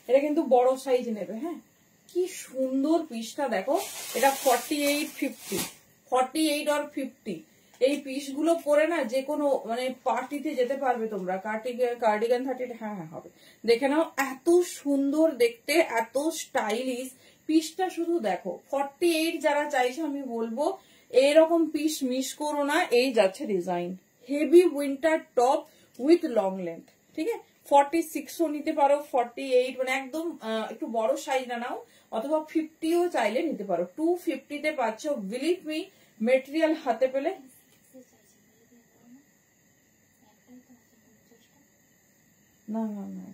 এটা কিন্তু বড় সাইজ নেবে। হ্যাঁ কি সুন্দর পিসটা দেখো, এটা 48, 50, 48 or 50 এই পিসগুলো পরে না যে কোনো মানে পার্টিতে যেতে পারবে তোমরা। কার্ডিগান 30, হ্যাঁ হ্যাঁ হবে। দেখে নাও এত সুন্দর দেখতে, এত স্টাইলিশ পিসটা শুধু দেখো। 48 যারা চাইছো আমি বলবো এইরকম পিস মিস করো না। এই যাচ্ছে design, heavy winter top with long length. ঠিক আছে, 46ও নিতে পারো, 48 মানে একদম একটু বড় সাইজ না নাও, অথবা 50ও চাইলে নিতে পারো। 250 তে পাচ্ছ, বিলিভ মি মেটেরিয়াল হাতে পেলে। না না না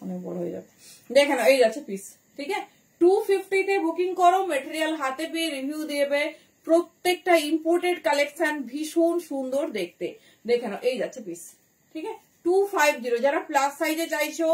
অনেক বড় হয়ে যাবে। দেখেন এই যাচ্ছে পিস। ঠিক আছে, 250 তে বুকিং করো, মেটেরিয়াল হাতে পেয়ে রিভিউ দেবে। প্রত্যেকটা ইম্পোর্টেড কালেকশন, ভীষণ সুন্দর দেখতে। দেখে নাও এই যাচ্ছে পিস। ঠিক আছে, 250। যারা প্লাস সাইজে চাইছো,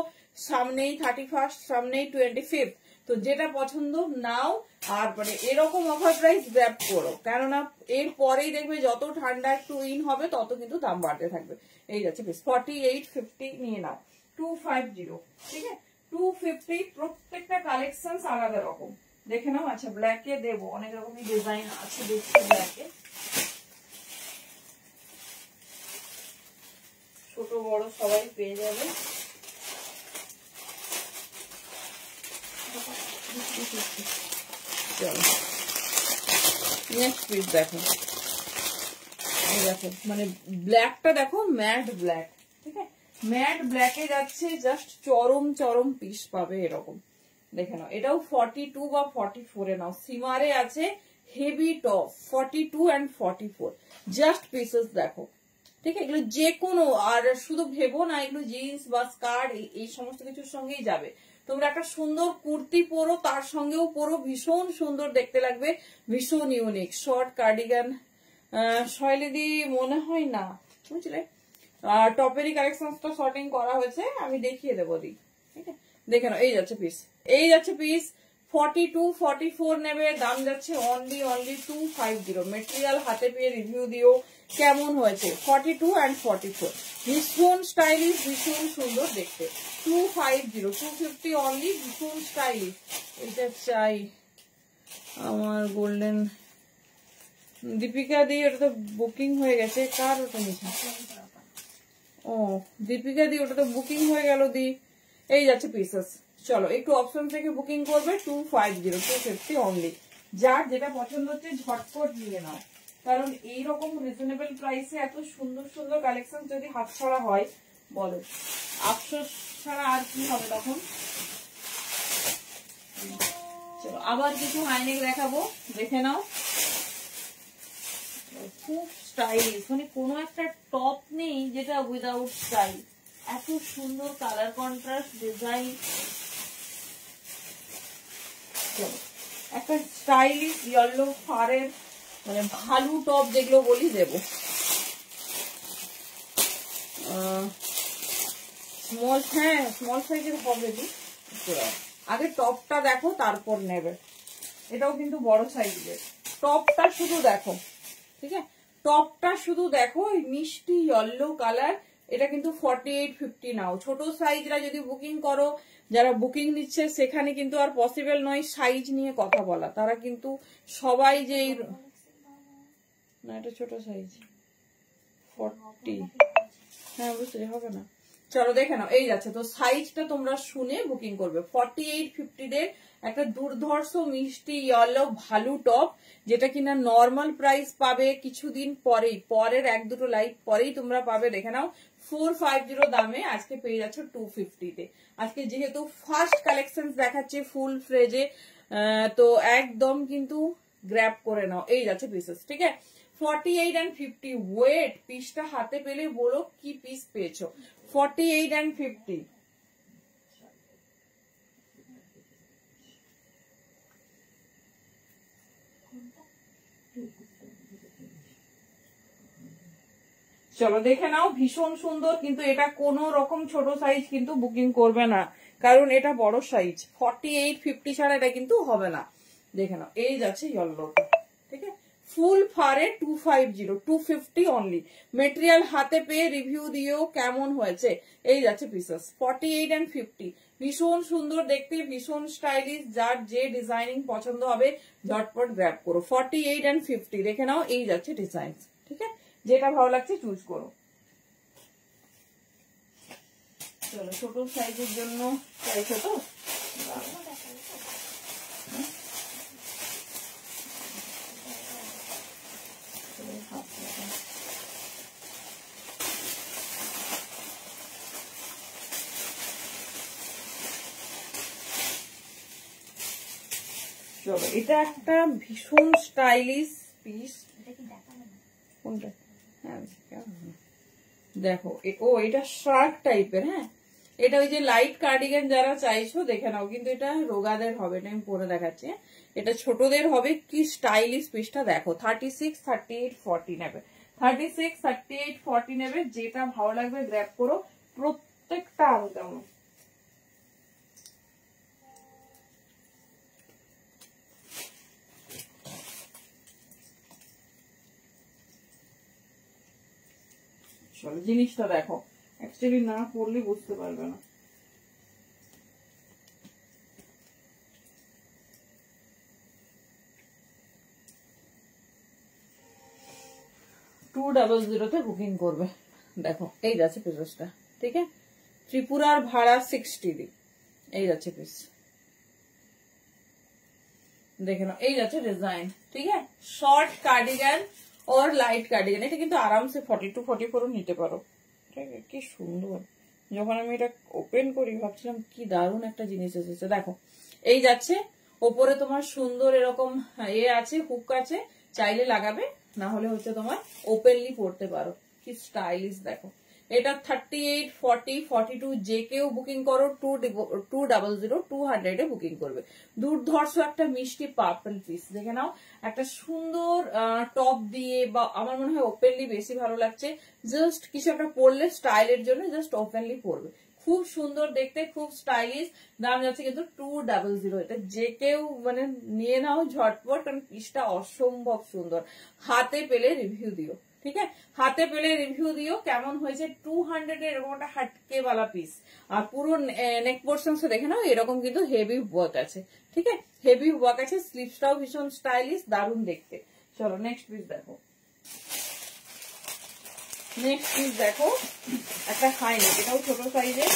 সামনেই 31st, সামনেই 25th, তো যেটা পছন্দ নাও। আর মানে এরকম অফার প্রাইস গ্র্যাব করো, কেননা এর পরেই দেখবে যত ঠান্ডা একটু ইন হবে তত কিন্তু দাম বাড়তে থাকবে। এই যাচ্ছে পিস, 48, 50 নিয়ে নাও, 250। ঠিক আছে, 250। প্রত্যেকটা কালেকশন আলাদা রকম। দেখে নাও। আচ্ছা ব্ল্যাকে দেবো, অনেক রকমের ডিজাইন আছে দেখছি ব্ল্যাকে, ছোট বড় সবাই পেয়ে যাবে। চলো নেক্সট পিস দেখো, দেখো মানে ব্ল্যাকটা দেখো, ম্যাট ব্ল্যাক, ঠিক আছে, ম্যাট ব্ল্যাকে যাচ্ছে, জাস্ট চরম চরম পিস পাবে এরকম। দেখে নাও, এটাও 42 বা 44 এ নাও, সিমারে আছে, heavy top 42 and 44, just pieces দেখো, ঠিক আছে। এগুলো যে কোনো, আর শুধু ভেবো না এগুলো জিন্স বা স্কার্ট এই সমস্ত কিছুর সঙ্গেই যাবে। তোমরা একটা সুন্দর কুর্তি পরো, তার সঙ্গেও পরো, ভীষণ সুন্দর দেখতে লাগবে, ভীষণ ইউনিক। শর্ট কার্ডিগান শৈলীদি মনে হয় না, বুঝলে, টপেরই কালেকশনটা শর্টিং করা হয়েছে, আমি দেখিয়ে দেবো দি, ঠিক আছে। দেখে নাও, এই যাচ্ছে পিস, এই যাচ্ছে পিস, 42 44 নেবে, দাম যাচ্ছে অনলি 250। মেটেরিয়াল হাতে পেয়ে রিভিউ দিও কেমন হয়েছে। 42 and 44, ভীষণ স্টাইলিশ, ভীষণ সুন্দর দেখতে। 250 250 অনলি, ভীষণ স্টাইলিশ। এটা চাই আমার গোল্ডেন দীপিকা দি, ওটা তো বুকিং হয়ে গেছে, কার ওটা নিচে? ও দীপিকা দি, ওটা তো বুকিং হয়ে গেল দি। এই যাচ্ছে পিসেস, চলো একটু অপশন থেকে বুকিং করবে। 250 250 অনলি, যার যেটা পছন্দ হচ্ছে ঝটপট নিয়ে নাও, কারণ এইরকম রিজনেবল প্রাইসে এত সুন্দর সুন্দর কালেকশন যদি হাতছাড়া হয়, বলো আফসোস ছাড়া আর কি হবে তখন। চলো আবার কিছু হাইনেক দেখাবো, দেখে নাও, খুব স্টাইলিশ, মানে কোনো একটা টপ নেই যেটা উইদাউট স্টাইল, এত সুন্দর কালার কন্ট্রাস্ট ডিজাইন। একটা স্টাইলিশ ইয়েলো ফারের মানে ভালু টপ যেগুলো বলি দেবো। স্মল, হ্যাঁ স্মল সাইজের হবে, আগে টপটা দেখো তারপর নেবে। এটাও কিন্তু বড় সাইজের, টপটা শুধু দেখো, ঠিক আছে, টপটা শুধু দেখো, মিষ্টি ইয়েলো কালার। এটা কিন্তু 48 50 নাও। ছোট সাইজরা যদি বুকিং করো, যারা বুকিং নিচ্ছে সেখানে কিন্তু আর পসিবল নয় সাইজ নিয়ে কথা বলা, তারা কিন্তু সবাই যে না, এটা ছোট সাইজ 40, হ্যাঁ বুঝতে হবে না। চলো দেখে নাও, এই যাচ্ছে, তো সাইজটা তোমরা শুনে বুকিং করবে। 48 50 এর একটা দুর্ধর্ষ মিষ্টি ইয়েলো ভালো টপ, যেটা কিনা নর্মাল প্রাইস পাবে কিছুদিন পরেই, পরের এক দুটো লাইভ পরেই তোমরা পাবে। দেখে নাও 450 দামে আজকে পেয়ে যাচ্ছ 250 তে। আজকে যেহেতু ফার্স্ট কালেকশন দেখাচ্ছে ফুল ফ্রেজে, তো একদম কিন্তু গ্র্যাব করে নাও। এই যাচ্ছে পিসেস, ঠিক আছে, 48 and 50 ওয়েট, পিসটা হাতে পেলে বলো কি পিস পেয়েছো। 48 and 50, চলো দেখে নাও, ভীষণ সুন্দর। কিন্তু এটা কোনো রকম ছোট সাইজ কিন্তু বুকিং করবে না, কারণ এটা বড় সাইজ। 48 50 ছাড়া এটা কিন্তু হবে না। দেখে নাও, এই যাচ্ছে ইয়েলোটা, ঠিক আছে, ফুল ফারে 250 250 অনলি। মেটেরিয়াল হাতে পেয়ে রিভিউ দিয়েও কেমন হয়েছে। এই যাচ্ছে পিসেস, 48 and 50, ভীষণ সুন্দর দেখতে, ভীষণ স্টাইলিশ। যার যে ডিজাইনিং পছন্দ হবে ঝটপট গ্র্যাব করো। 48 and 50 দেখে নাও, এই যাচ্ছে ডিজাইন, ঠিক আছে, যেটা ভালো লাগছে চুজ করো। চলো ছোট সাইজের জন্য চাইছো তো, চলো এটা একটা ভীষণ স্টাইলিশ পিস। কোনটা? হ্যাঁ দেখো, ও এটা শার্ট টাইপের, হ্যাঁ এটা ওই যে লাইট কার্ডিগান যারা চাইছো দেখে নাও, কিন্তু এটা রোগাদের হবে, এটা আমি পরে দেখাচ্ছি। এটা ছোটদের হবে, কি স্টাইলিশ পিসটা দেখো। 36 38 40 নেবে, 36 38 40 নেবে, যেটা ভালো লাগবে গ্র্যাব করো, প্রত্যেকটা আরো তেমন। চলো জিনিসটা দেখো, অ্যাকচুয়ালি না পড়লে বুঝতে পারবে না। 200 বুকিং করবে। দেখো এই যাচ্ছে পিসটা, ঠিক আছে। ত্রিপুরার ভাড়া 60 দি, এই যাচ্ছে পিস, দেখে নাও। এই যাচ্ছে ডিজাইন, ঠিক আছে। শর্ট কার্ডিগান और লাইট কার্ডিগান, এটা কিন্তু আরামসে 42-44 নিতে পারো, ঠিক আছে। কি সুন্দর, যখন আমি এটা ওপেন করি ভাবছিলাম কি দারুণ একটা জিনিস এসেছে। দেখো এই যাচ্ছে, ওপরে তোমার সুন্দর এরকম আছে, হুক আছে, চাইলে লাগাবে, না হলে হচ্ছে তোমার ওপেনলি পড়তে পারো। কি স্টাইলিশ দেখো। এটা 38, 40, 42 যে কেউ বুকিং করো, 200 বুকিং করবে। দুর্ধর্ষ একটা মিষ্টি পার্পল পিস, দেখে নাও। একটা সুন্দর টপ দিয়ে, বা আমার মনে হয় ওপেনলি বেশি ভালো লাগছে। জাস্ট কিছু একটা পরলে স্টাইলের জন্য জাস্ট ওপেনলি পরবে, খুব সুন্দর দেখতে, খুব স্টাইলিশ। দাম যাচ্ছে কিন্তু 200। এটা যে কেউ মানে নিয়ে নাও ঝটপট, কারণ পিসটা অসম্ভব সুন্দর। হাতে পেলে রিভিউ দিও, ঠিক আছে। হাতে পেলে রিভিউ দিও কেমন হয়েছে। 200 এরকম একটা হাটকে वाला পিস, আর পুরো নেক পোর্শন দেখে নাও, এরকম কিন্তু হেভি ওয়ার্ক আছে, ঠিক আছে। হেভি ওয়ার্ক আছে, স্লিভসটাও ভীষণ স্টাইলিশ, দারুণ দেখতে। চলো নেক্সট পিস দেখো। নেক্সট পিস দেখো, একটা হাই নেক, এটাও ছোট সাইজের।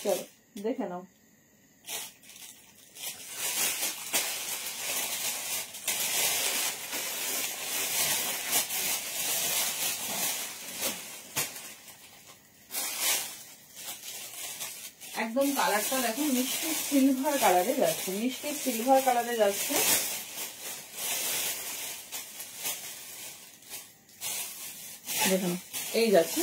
চলো দেখে নাও। একদম কালারটা দেখো, মিষ্টি সিলভার কালারে যাচ্ছে, মিষ্টি সিলভার কালারে যাচ্ছে। দেখুন এই যাচ্ছে,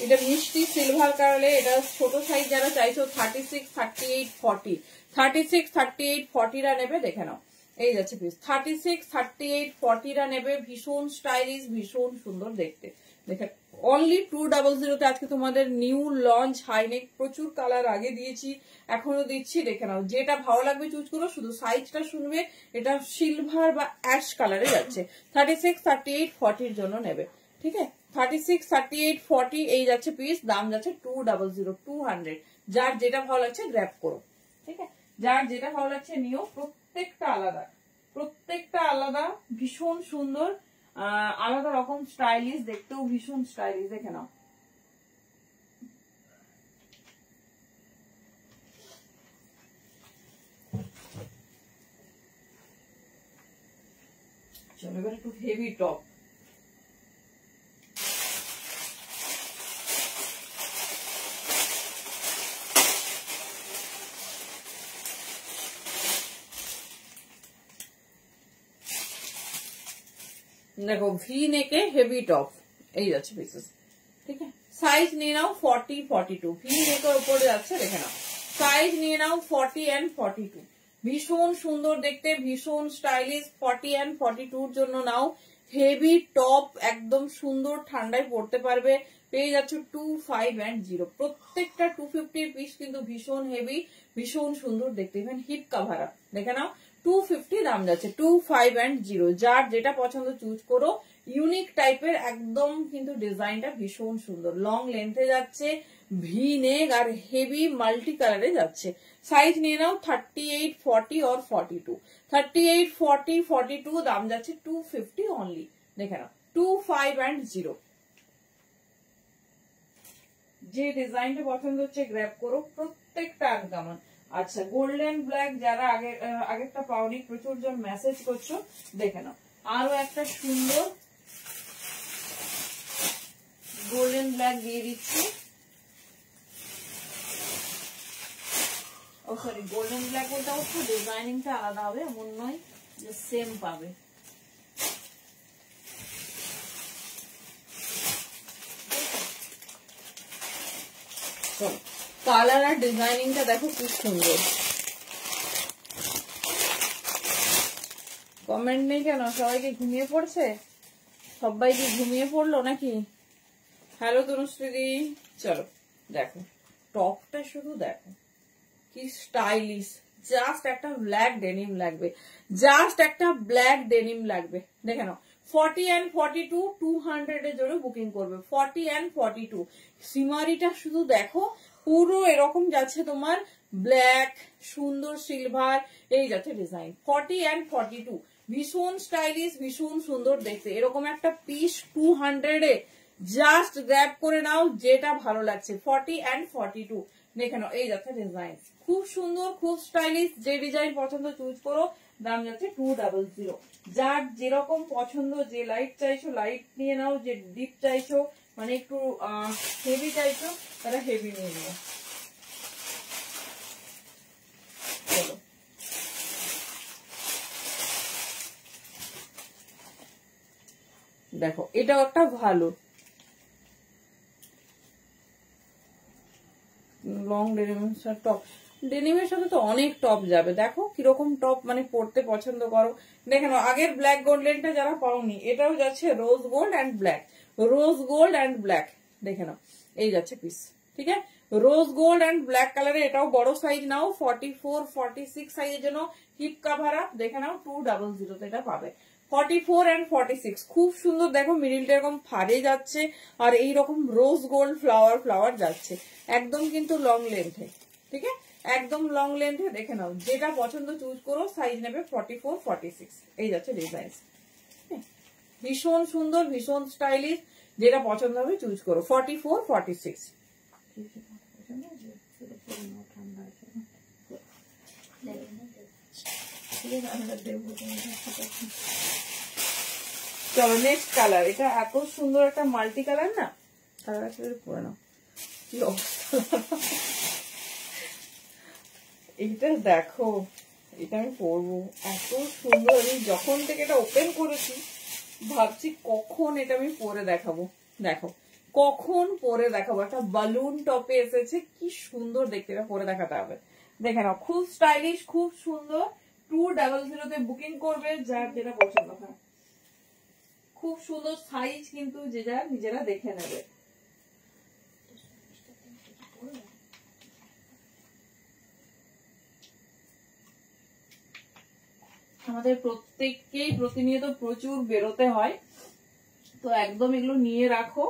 এটা মিষ্টি সিলভার কালারে। এটা ছোট সাইজ যারা চাইছো 36, 38, 40, 36, 38, 40 রা নেবে, দেখে নাও। এই যাচ্ছে পিস 36, 38, 40 রা নেবে। ভীষণ স্টাইলিশ, ভীষণ সুন্দর দেখতে। দেখে অনলি 200 আজকে তোমাদের নিউ লঞ্চ হাইনেক। প্রচুর কালার আগে দিয়েছি, এখনো দিচ্ছি, দেখে নাও। যেটা ভালো লাগবে চুজ করো, শুধু সাইজটা শুনবে। এটা সিলভার বা অ্যাশ কালারে যাচ্ছে। 36, 38, 40 জন্য নেবে, ঠিক আছে। 36, 38, 40 এই যাচ্ছে পিস। দাম যাচ্ছে 200। যার যেটা ভালো লাগছে গ্র্যাব করো, ঠিক আছে। যার যেটা ভালো লাগছে নিও। প্রত্যেকটা আলাদা, প্রত্যেকটা আলাদা, ভীষণ সুন্দর, আলাদা রকম স্টাইলিশ, দেখতেও ভীষণ স্টাইলিশ, দেখে নাও। চলো এবার একটু হেভি টপ। দেখো ভি নেকে হেভি টপ, এই যাচ্ছে পিসেস, ঠিক আছে। সাইজ নিয়ে নাও 40, 42, ভি নেকের উপরে যাচ্ছে, দেখে নাও। সাইজ নিয়ে নাও 40 and 42। ভীষণ সুন্দর দেখতে, ভীষণ স্টাইলিশ। 40 and 42 জন্য নাও। হেভি টপ, একদম সুন্দর, ঠান্ডায় পড়তে পারবে। পেয়ে যাচ্ছে 25 and 0। প্রত্যেকটা 250 পিস কিন্তু ভীষণ হেভি, ভীষণ সুন্দর দেখতে। ইভেন হিপ কাভার আপ, দেখে নাও। 250 দাম যাচ্ছে, 25 and 0। যার যেটা পছন্দ চুজ করো। ইউনিক টাইপের একদম, কিন্তু ডিজাইনটা ভীষণ সুন্দর। লং লেন্থে যাচ্ছে, ভি নেক আর হেভি মাল্টি কালারে যাচ্ছে। সাইজ নিয়ে নাও 38, 40 और 42। 38, 40, 42 দাম যাচ্ছে 250 অনলি, দেখে নাও। 25 and 0। যে ডিজাইনটা পছন্দ হচ্ছে গ্র্যাব করো, প্রত্যেকটা আনকমন। আচ্ছা গোল্ডেন ব্ল্যাক যারা আগেরটা পাওনি, প্রচুর জন মেসেজ করছো, দেখে নাও। আরো একটা সুন্দর গোল্ডেন ব্ল্যাক দিয়ে দিচ্ছি। ও সরি, গোল্ডেন ব্ল্যাক বলতে অবশ্য ডিজাইনিংটা আলাদা হবে, এমন নয় যে সেম পাবে। কালার আর ডিজাইনিংটা দেখো খুব সুন্দর। কমেন্ট নেই কেন? সবাইকে ঘুমিয়ে পড়ছে? সবাই কি ঘুমিয়ে পড়লো নাকি? হ্যালো তনুশ্রী, চলো দেখো টপটা, শুধু দেখো কি স্টাইলিশ। জাস্ট একটা ব্ল্যাক ডেনিম লাগবে, জাস্ট একটা ব্ল্যাক ডেনিম লাগবে, দেখে নাও। 40 and 42 200 এর জন্য বুকিং করবে। 40 and 42 সিমারিটা শুধু দেখো, পুরো এরকম যাচ্ছে তোমার ব্ল্যাক, সুন্দর সিলভার, এই যাচ্ছে ডিজাইন। 40 and 42 ভীষণ স্টাইলিশ, ভীষণ সুন্দর দেখতে। এরকম একটা পিস 200 এ জাস্ট গ্র্যাব করে নাও যেটা ভালো লাগছে। 40 and 42 দেখে নাও, এই যাচ্ছে ডিজাইন। খুব সুন্দর, খুব স্টাইলিশ। যে ডিজাইন পছন্দ চুজ করো। দাম যাচ্ছে 200। যার যেরকম পছন্দ, যে লাইট চাইছো লাইট নিয়ে নাও, যে ডিপ চাইছো মানে একটু হেভি চাইছো তারা হেভি নিয়ে নিও। দেখো এটাও একটা ভালো লং ডেনিমের টপ। ডেনিমের সাথে তো অনেক টপ যাবে। দেখো কিরকম টপ মানে পরতে পছন্দ করো। দেখে নাও আগের ব্ল্যাক গোল্ডেনটা যারা পাওনি, এটাও যাচ্ছে rose gold and black, rose gold and black. দেখে নাও এই যাচ্ছে পিস, ঠিক আছে। রোজ গোল্ড অ্যান্ড ব্ল্যাক কালারে, এটাও বড় সাইজ নাও। 44 46 সাইজের জন্য হিপ কাভার আপ। দেখে নাও 200 এটা পাবে। 44 and 46 খুব সুন্দর। দেখো মিডিলটা এরকম ফাড়ে যাচ্ছে আর এইরকম রোজ গোল্ড ফ্লাওয়ার ফ্লাওয়ার যাচ্ছে, একদম কিন্তু লং লেন্থে, ঠিক আছে, একদম লং লেন্থে। দেখে নাও যেটা পছন্দ চুজ করো। সাইজ নেবে 44 46। এই যাচ্ছে ডিজাইন, ভীষণ সুন্দর, ভীষণ স্টাইলিশ। যেটা পছন্দ হবে চুজ করো। 44 46। চলো নেক্সট কালার। এটা এত সুন্দর একটা মাল্টি কালার না, কালার আছে পরে নাও। এইটা দেখো, এটা আমি পরবো, এত সুন্দর। আমি যখন থেকে এটা ওপেন করেছি ভাবছি কখন এটা আমি পরে দেখাবো। দেখো কখন পরে দেখাবো। একটা বালুন টপে এসেছে, কি সুন্দর দেখতে। এটা পরে দেখাতে হবে। দেখে নাও খুব স্টাইলিশ, খুব সুন্দর। 200 তে বুকিং করবে যার যেটা পছন্দ হয়। খুব সুন্দর সাইজ, কিন্তু যে যার নিজেরা দেখে নেবে। আমাদের প্রত্যেককেই প্রতিনিয়ত প্রচুর বেরোতে হয়, তো একদম এগুলো নিয়ে রাখো।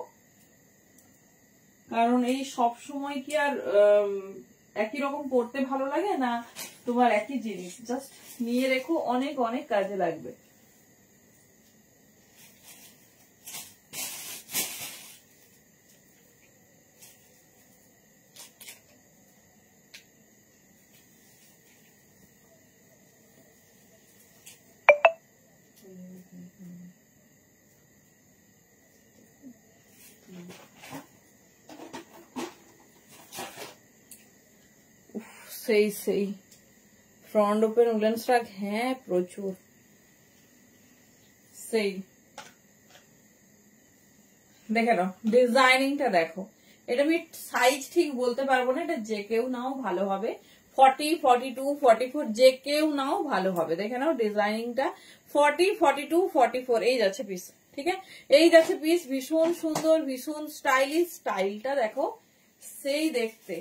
কারণ এই সব সময় কি আর একই রকম পড়তে ভালো লাগে না তোমার একই জিনিস। জাস্ট নিয়ে রেখো, অনেক অনেক কাজে লাগবে। সেই সেই ফ্রন্ট ওপেন উলেন স্ট্রাক, হ্যাঁ প্রচুর। সেই দেখে নাও ডিজাইনিংটা দেখো। এটা আমি সাইজ ঠিক বলতে পারবো না, এটা যে কেউ নাও ভালো হবে। 40 42 44 যে কেউ নাও ভালো হবে। দেখে নাও ডিজাইনিংটা। 40 42 44 এই যাচ্ছে পিস, ঠিক আছে, এই যাচ্ছে পিস। ভীষণ সুন্দর, ভীষণ স্টাইলিশ। স্টাইলটা দেখো সেই দেখতে,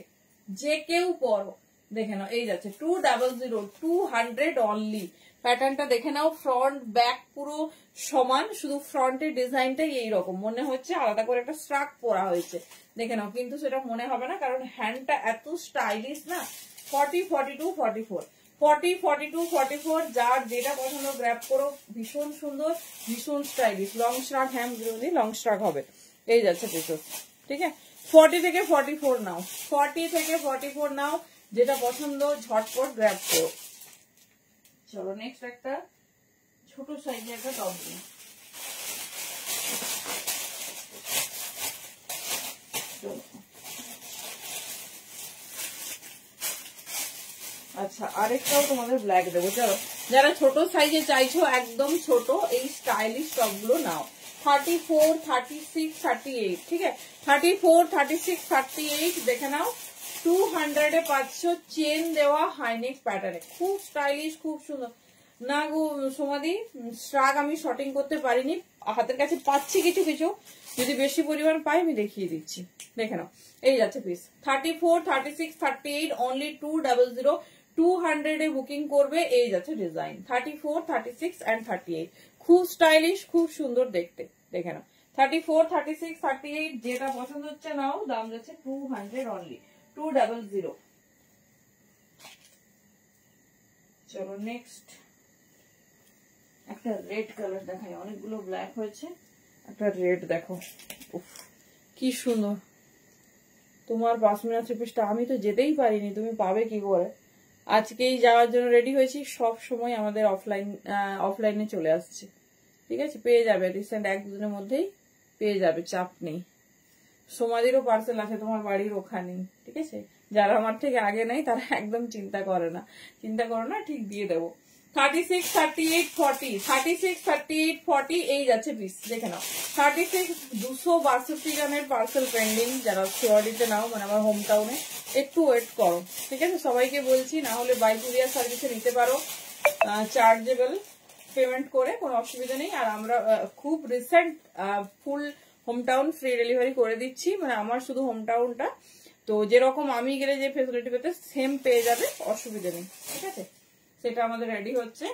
যে কেউ পরো। দেখে নাও এই যাচ্ছে 200 200 অনলি। প্যাটার্নটা দেখে নাও, ফ্রন্ট ব্যাক পুরো সমান, শুধু ফ্রন্টের ডিজাইনটাই এইরকম মনে হচ্ছে আলাদা করে একটা স্ট্রাক পরা হয়েছে। দেখে নাও, কিন্তু সেটা মনে হবে না কারণ হ্যান্ডটা এত স্টাইলিশ না। 40 42 44 40 42 44 যার যেটা পছন্দ গ্র্যাব করো। ভীষণ সুন্দর, ভীষণ স্টাইলিশ। লং স্ট্রাক, হ্যাম লং স্ট্রাক হবে। এই যাচ্ছে পিছন, ঠিক আছে। 40 থেকে 44 নাও, 40 থেকে 44 নাও, যেটা পছন্দ ঝটপট গ্র্যাব করো। চলো নেক্সট একটা ছোট সাইজের একটা টপ দিই। আচ্ছা আরেকটাও তোমাদের ব্ল্যাক দেবো। চলো যারা ছোট সাইজে চাইছো, একদম ছোট, এই স্টাইলিশ টপ গুলো নাও। 34 36 38, ঠিক আছে, 34 36 38 দেখে নাও। 200 এ পাচ্ছ চেন দেওয়া হাইনেক প্যাটার্নে, খুব স্টাইলিশ, খুব সুন্দর। না গো সমাধি, স্ট্রাক আমি শর্টিং করতে পারিনি, হাতের কাছে পাচ্ছি কিছু কিছু, যদি বেশি পরিমাণ পাই আমি দেখিয়ে দিচ্ছি। দেখে নাও এই যাচ্ছে পিস। 34 36 38 অনলি 200 200 এ বুকিং করবে। এই যাচ্ছে ডিজাইন 34 36 and 38, খুব স্টাইলিশ, খুব সুন্দর দেখতে। দেখে নাও 34 36 38 যেটা পছন্দ হচ্ছে নাও। দাম যাচ্ছে 200 অনলি 200। চলো নেক্সট একটা রেড কালার দেখাই, অনেকগুলো ব্ল্যাক হয়েছে, একটা রেড দেখো, উফ কি সুন্দর। তোমার পাশমিনা থ্রি পিসটা আমি তো যেতেই পারিনি, তুমি পাবে কি করে। আজকেই যাওয়ার জন্য রেডি হয়েছি, সব সময় আমাদের অফলাইনে চলে আসছে, ঠিক আছে, পেয়ে যাবে রিসেন্ট 1-2 দিনের মধ্যেই পেয়ে যাবে, চাপ নেই। সোমাদিরও পার্সেল আছে তোমার বাড়ির ওখানেই, ঠিক আছে, যারা আমার থেকে আগে নেই তারা একদম চিন্তা করো না, ঠিক দিয়ে দেবো। 36, 38, 40, 36, 38, 40 এই যাচ্ছে পিস, দেখে নাও। 36 262 গ্রামের পার্সেল পেন্ডিং, যারা শিওরিতে নাও, মানে আমার হোম টাউনে, একটু ওয়েট করো, ঠিক আছে, সবাইকে বলছি, না হলে বাই কুরিয়ার সার্ভিসে নিতে পারো, চার্জেবল পেমেন্ট করে, কোনো অসুবিধা নেই। আর আমরা খুব রিসেন্ট ফুল হোম টাউন ফ্রি ডেলিভারি করে দিচ্ছি, মানে আমার শুধু হোম টাউনটা, তো যেরকম আমি গেলে যে ফেসিলিটি পেতে সেম পেয়ে যাবে, অসুবিধা নেই, ঠিক আছে, সেটা আমাদের রেডি হচ্ছে।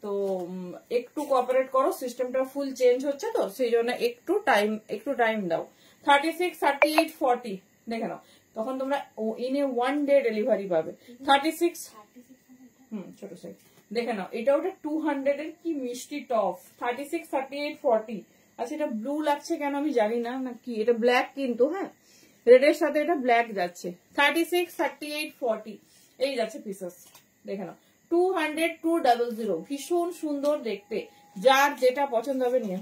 তো একটু কোঅপারেট করো, সিস্টেমটা ফুল চেঞ্জ হচ্ছে, তো সেই জন্য একটু টাইম দাও। 36, 38, 40 দেখে নাও, তখন তোমরা ইন এ 1 ডে ডেলিভারি পাবে। 36 ছোট সাইজ দেখে নাও, এটা ওটা 200 এর কি মিষ্টি টপ। 36, 38, 40। আচ্ছা এটা ব্লু লাগছে কেন আমি জানি না, কি এটা ব্ল্যাক, কিন্তু হ্যাঁ রেডের সাথে এটা ব্ল্যাক যাচ্ছে। 36, 38, 40 এই যাচ্ছে পিসেস, দেখে নাও। 200, 200 ভীষণ সুন্দর দেখতে, যার যেটা পছন্দ হবে নিয়ে।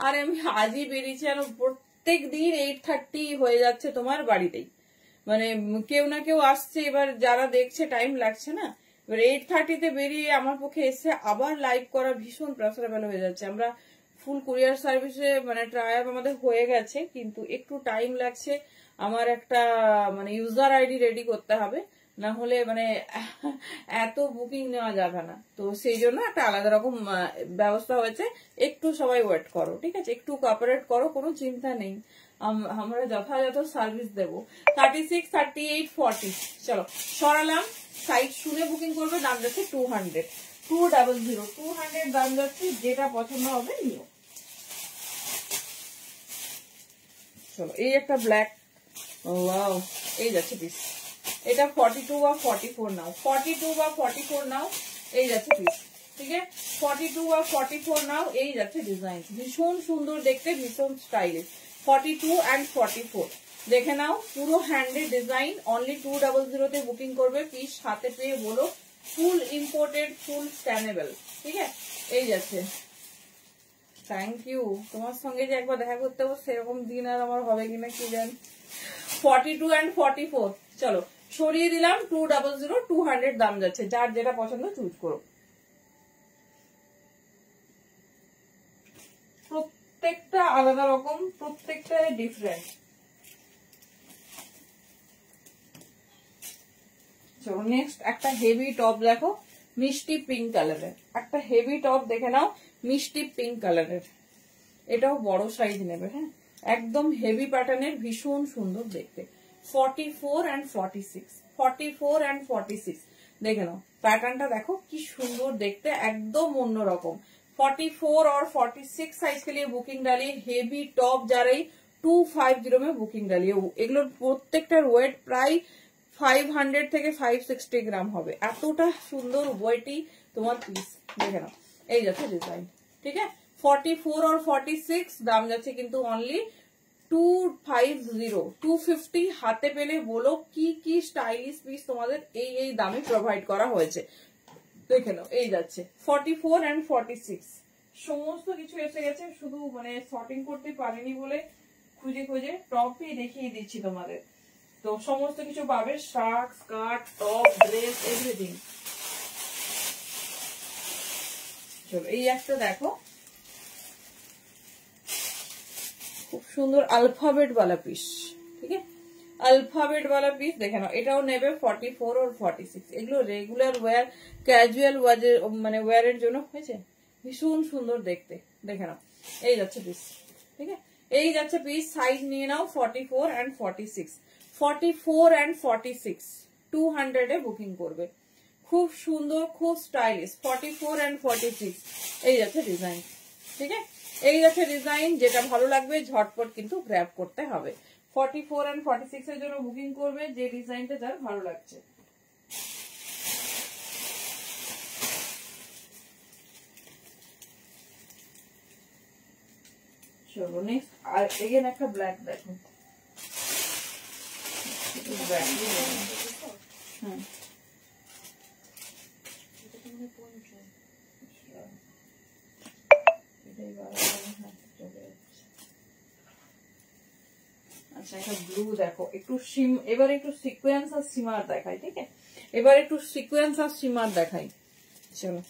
আর আমি আজই বেরিয়েছি, আর প্রত্যেক দিন 8:30 হয়ে যাচ্ছে তোমার বাড়িতেই, মানে কেউ না কেউ আসছে, এবার যারা দেখছে টাইম লাগছে না, এবার 8:30-তে বেরিয়ে আমার পক্ষে এসে আবার লাইভ করা ভীষণ প্রেসারেবল হয়ে যাচ্ছে। আমরা ফুল কুরিয়ার সার্ভিসে মানে ট্রায়াল আমাদের হয়ে গেছে, কিন্তু একটু টাইম লাগছে, আমার একটা মানে ইউজার আইডি রেডি করতে হবে, না হলে মানে এত বুকিং নেওয়া যাবে না, তো সেই জন্য একটা আলাদা রকম ব্যবস্থা হয়েছে। একটু সবাই ওয়েট করো, ঠিক আছে, একটু কোঅপারেট করো, কোনো চিন্তা নেই, আমরা যথাযথ সার্ভিস দেব। 36, 38, 40 চলো সরালাম, সাইজ শুনে বুকিং করবে, দাম যাচ্ছে 200, 200 দাম যাচ্ছে, যেটা পছন্দ হবে নিও। চলো এই একটা ব্ল্যাক, ওয়াও এই যাচ্ছে পিস, এটা 42 বা 44 নাও, 42 বা 44 নাও, এই যাচ্ছে পিস, ঠিক আছে, 42 বা 44 নাও, এই যাচ্ছে ডিজাইন, ভীষণ সুন্দর দেখতে, ভীষণ স্টাইলিশ। 42 and 44 দেখে নাও, পুরো হ্যান্ডেড ডিজাইন, অনলি 200-তে বুকিং করবে, পিস হাতে পেয়ে বলো ফুল ইম্পোর্টেড, ফুল স্ক্যানেবল, ঠিক আছে, এই যাচ্ছে। থ্যাংক ইউ, তোমার সঙ্গে যে একবার দেখা করতে হবে সেরকম দিন আর আমার হবে কিনা কি জানি। 42 and 44 চলো সরিয়ে দিলাম, 200, 200 দাম যাচ্ছে, যার যেটা পছন্দ চুজ করো। প্রত্যেকটা আলাদা রকম, প্রত্যেকটা ডিফারেন্ট। চলো নেক্সট একটা হেভি টপ দেখো, মিষ্টি পিঙ্ক কালারের একটা হেভি টপ দেখে নাও, মিষ্টি পিঙ্ক কালারের, এটাও বড় সাইজ নেবে, হ্যাঁ একদম হেভি প্যাটার্নের, ভীষণ সুন্দর দেখতে। 44 and 46, 44 and 46 দেখে নাও, প্যাটার্নটা দেখো কি সুন্দর দেখতে, একদম অন্যরকম। 44 और 46 साइज के लिए बुकिंग डालिए, हेवी टॉप जा रही 250 में बुकिंग डालिए। এগুলোর প্রত্যেকটার ওয়েট প্রায় 500 থেকে 560 গ্রাম হবে, এতটা সুন্দর ওয়েটি তোমার পিস, দেখে নাও এই যাচ্ছে ডিজাইন, ঠিক আছে। 44 और 46 দাম যাচ্ছে কিন্তু অনলি 250, 250 হাতে পেলে বলো কি কি স্টাইলিশ পিস তোমাদের এই দামে প্রোভাইড করা হয়েছে, দেখে নাও এই যাচ্ছে। 44 and 46 সমস্ত কিছু এসে গেছে, শুধু মানে শর্টিং করতে পারিনি বলে খুঁজে খুঁজে টপই দেখিয়ে দিচ্ছি তোমাদের, তো সমস্ত কিছু পাবে, shirt, skirt, top, dress, everything. চলো এই একটা দেখো, খুব সুন্দর আলফাবেট वाला পিস, ঠিক আছে, अल्फाबेट वाला পিস দেখে নাও, এটাও নেবে 44 और 46। এগুলো রেগুলার ওয়্যার, ক্যাজুয়াল মানে ওয়্যারের জন্য হয়েছে, ভীষণ সুন্দর দেখতে, দেখে নাও এই যাচ্ছে পিস, ঠিক আছে, এই যাচ্ছে পিস, সাইজ নিয়ে নাও 44 and 46, 44 and 46 200 এ বুকিং করবে, খুব সুন্দর, খুব স্টাইলিশ। 44 and 46 এই যাচ্ছে ডিজাইন, ঠিক আছে, এই যাচ্ছে ডিজাইন, যেটা ভালো লাগবে ঝটপট কিন্তু গ্র্যাব করতে হবে। 44 and 46 এর জন্য বুকিং করবে, যে ডিজাইনটা যার ভালো লাগছে। চলো নেক্সট আর এগেন একটা ব্ল্যাক দেখো। হ্যাঁ আচ্ছা একটা ব্লু দেখো, একটু এবার একটু সিকোয়েন্স আর সিমার দেখাই, ঠিক আছে? এবার একটু সিকোয়েন্স আর সিমার দেখাই। চলো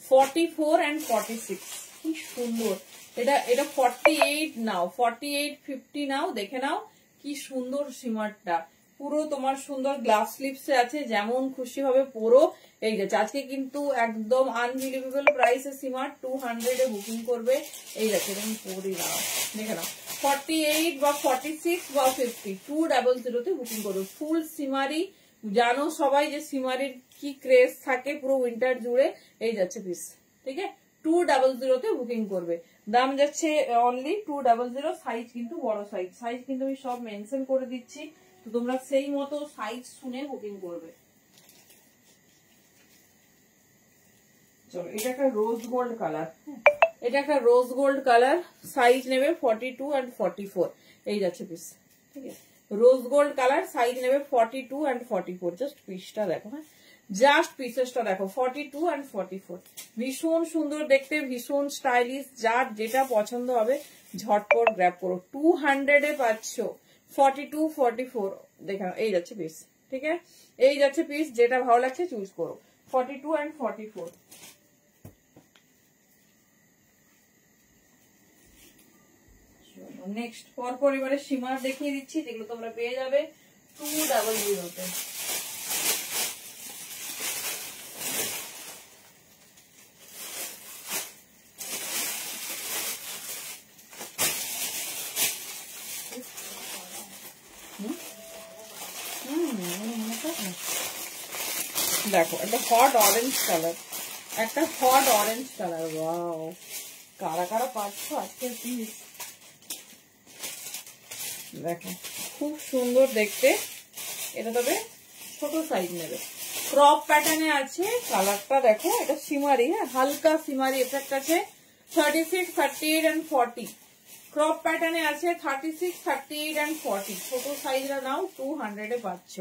44 and 46 কি সুন্দর। এটা 48 নাও, 48 50 নাও, দেখে নাও কি সুন্দর সিমারটা। পুরো তোমার সুন্দর গ্লাস স্লিপসে আছে, যেমন খুশি হবে পরো। এই যে আজকে কিন্তু একদম আনবিলিভেবল প্রাইসে সিমার 200 এ বুকিং করবে। এই দেখো তুমি পরি নাও, দেখে নাও 48 বা 46 বা 50 200 তে বুকিং করবে। ফুল সিমারি, জানো সবাই যে সিমারির কি ক্রেজ থাকে পুরো উইন্টার জুড়ে। এই যাচ্ছে পিস, ঠিক আছে? 200 তে বুকিং করবে। দাম যাচ্ছে অনলি 200। সাইজ কিন্তু বড় সাইজ, সাইজ কিন্তু আমি সব মেনশন করে দিচ্ছি, তো তোমরা সেই মতো সাইজ শুনে বুকিং করবে। চলো এটা একটা রোজ গোল্ড কালার, এটা একটা রোজ গোল্ড কালার, সাইজ নেবে 42 and 44। এই যাচ্ছে পিস, ঠিক আছে? রোজ গোল্ড কালার, সাইজ নেবে 42 and 44। জাস্ট পিসটা দেখো, হ্যাঁ জাস্ট পিসেসটা দেখো 42 and 44। ভীষণ সুন্দর দেখতে, ভীষণ স্টাইলিশ। যার যেটা পছন্দ হবে ঝটপট গ্র্যাব করো। 200 এ পাচ্ছ 42 44। দেখো এই যাচ্ছে পিস, ঠিক আছে? এই যাচ্ছে পিস, যেটা ভালো লাগছে চুজ করো। 42 and 44। নেক্সট পরপর এবারে সীমার দেখিয়ে দিচ্ছি, যেগুলো তোমরা পেয়ে যাবে 200 তে। দেখো একটা হট অরেঞ্জ কালার, একটা হট অরেঞ্জ কালার। ওয়াও, কারা কারা পাচ্ছ আজকে পিস দেখো, খুব সুন্দর দেখতে। এটা তবে ছোট সাইজ নেবে, ক্রপ প্যাটার্নে আছে। কালারটা দেখো, এটা সিমারি, হ্যাঁ হালকা সিমারি এফেক্ট আছে। 36 38 and 40 ক্রপ প্যাটার্নে আছে। 36 38 and 40 ছোট সাইজটা নাও, 200 এ পাচ্ছ।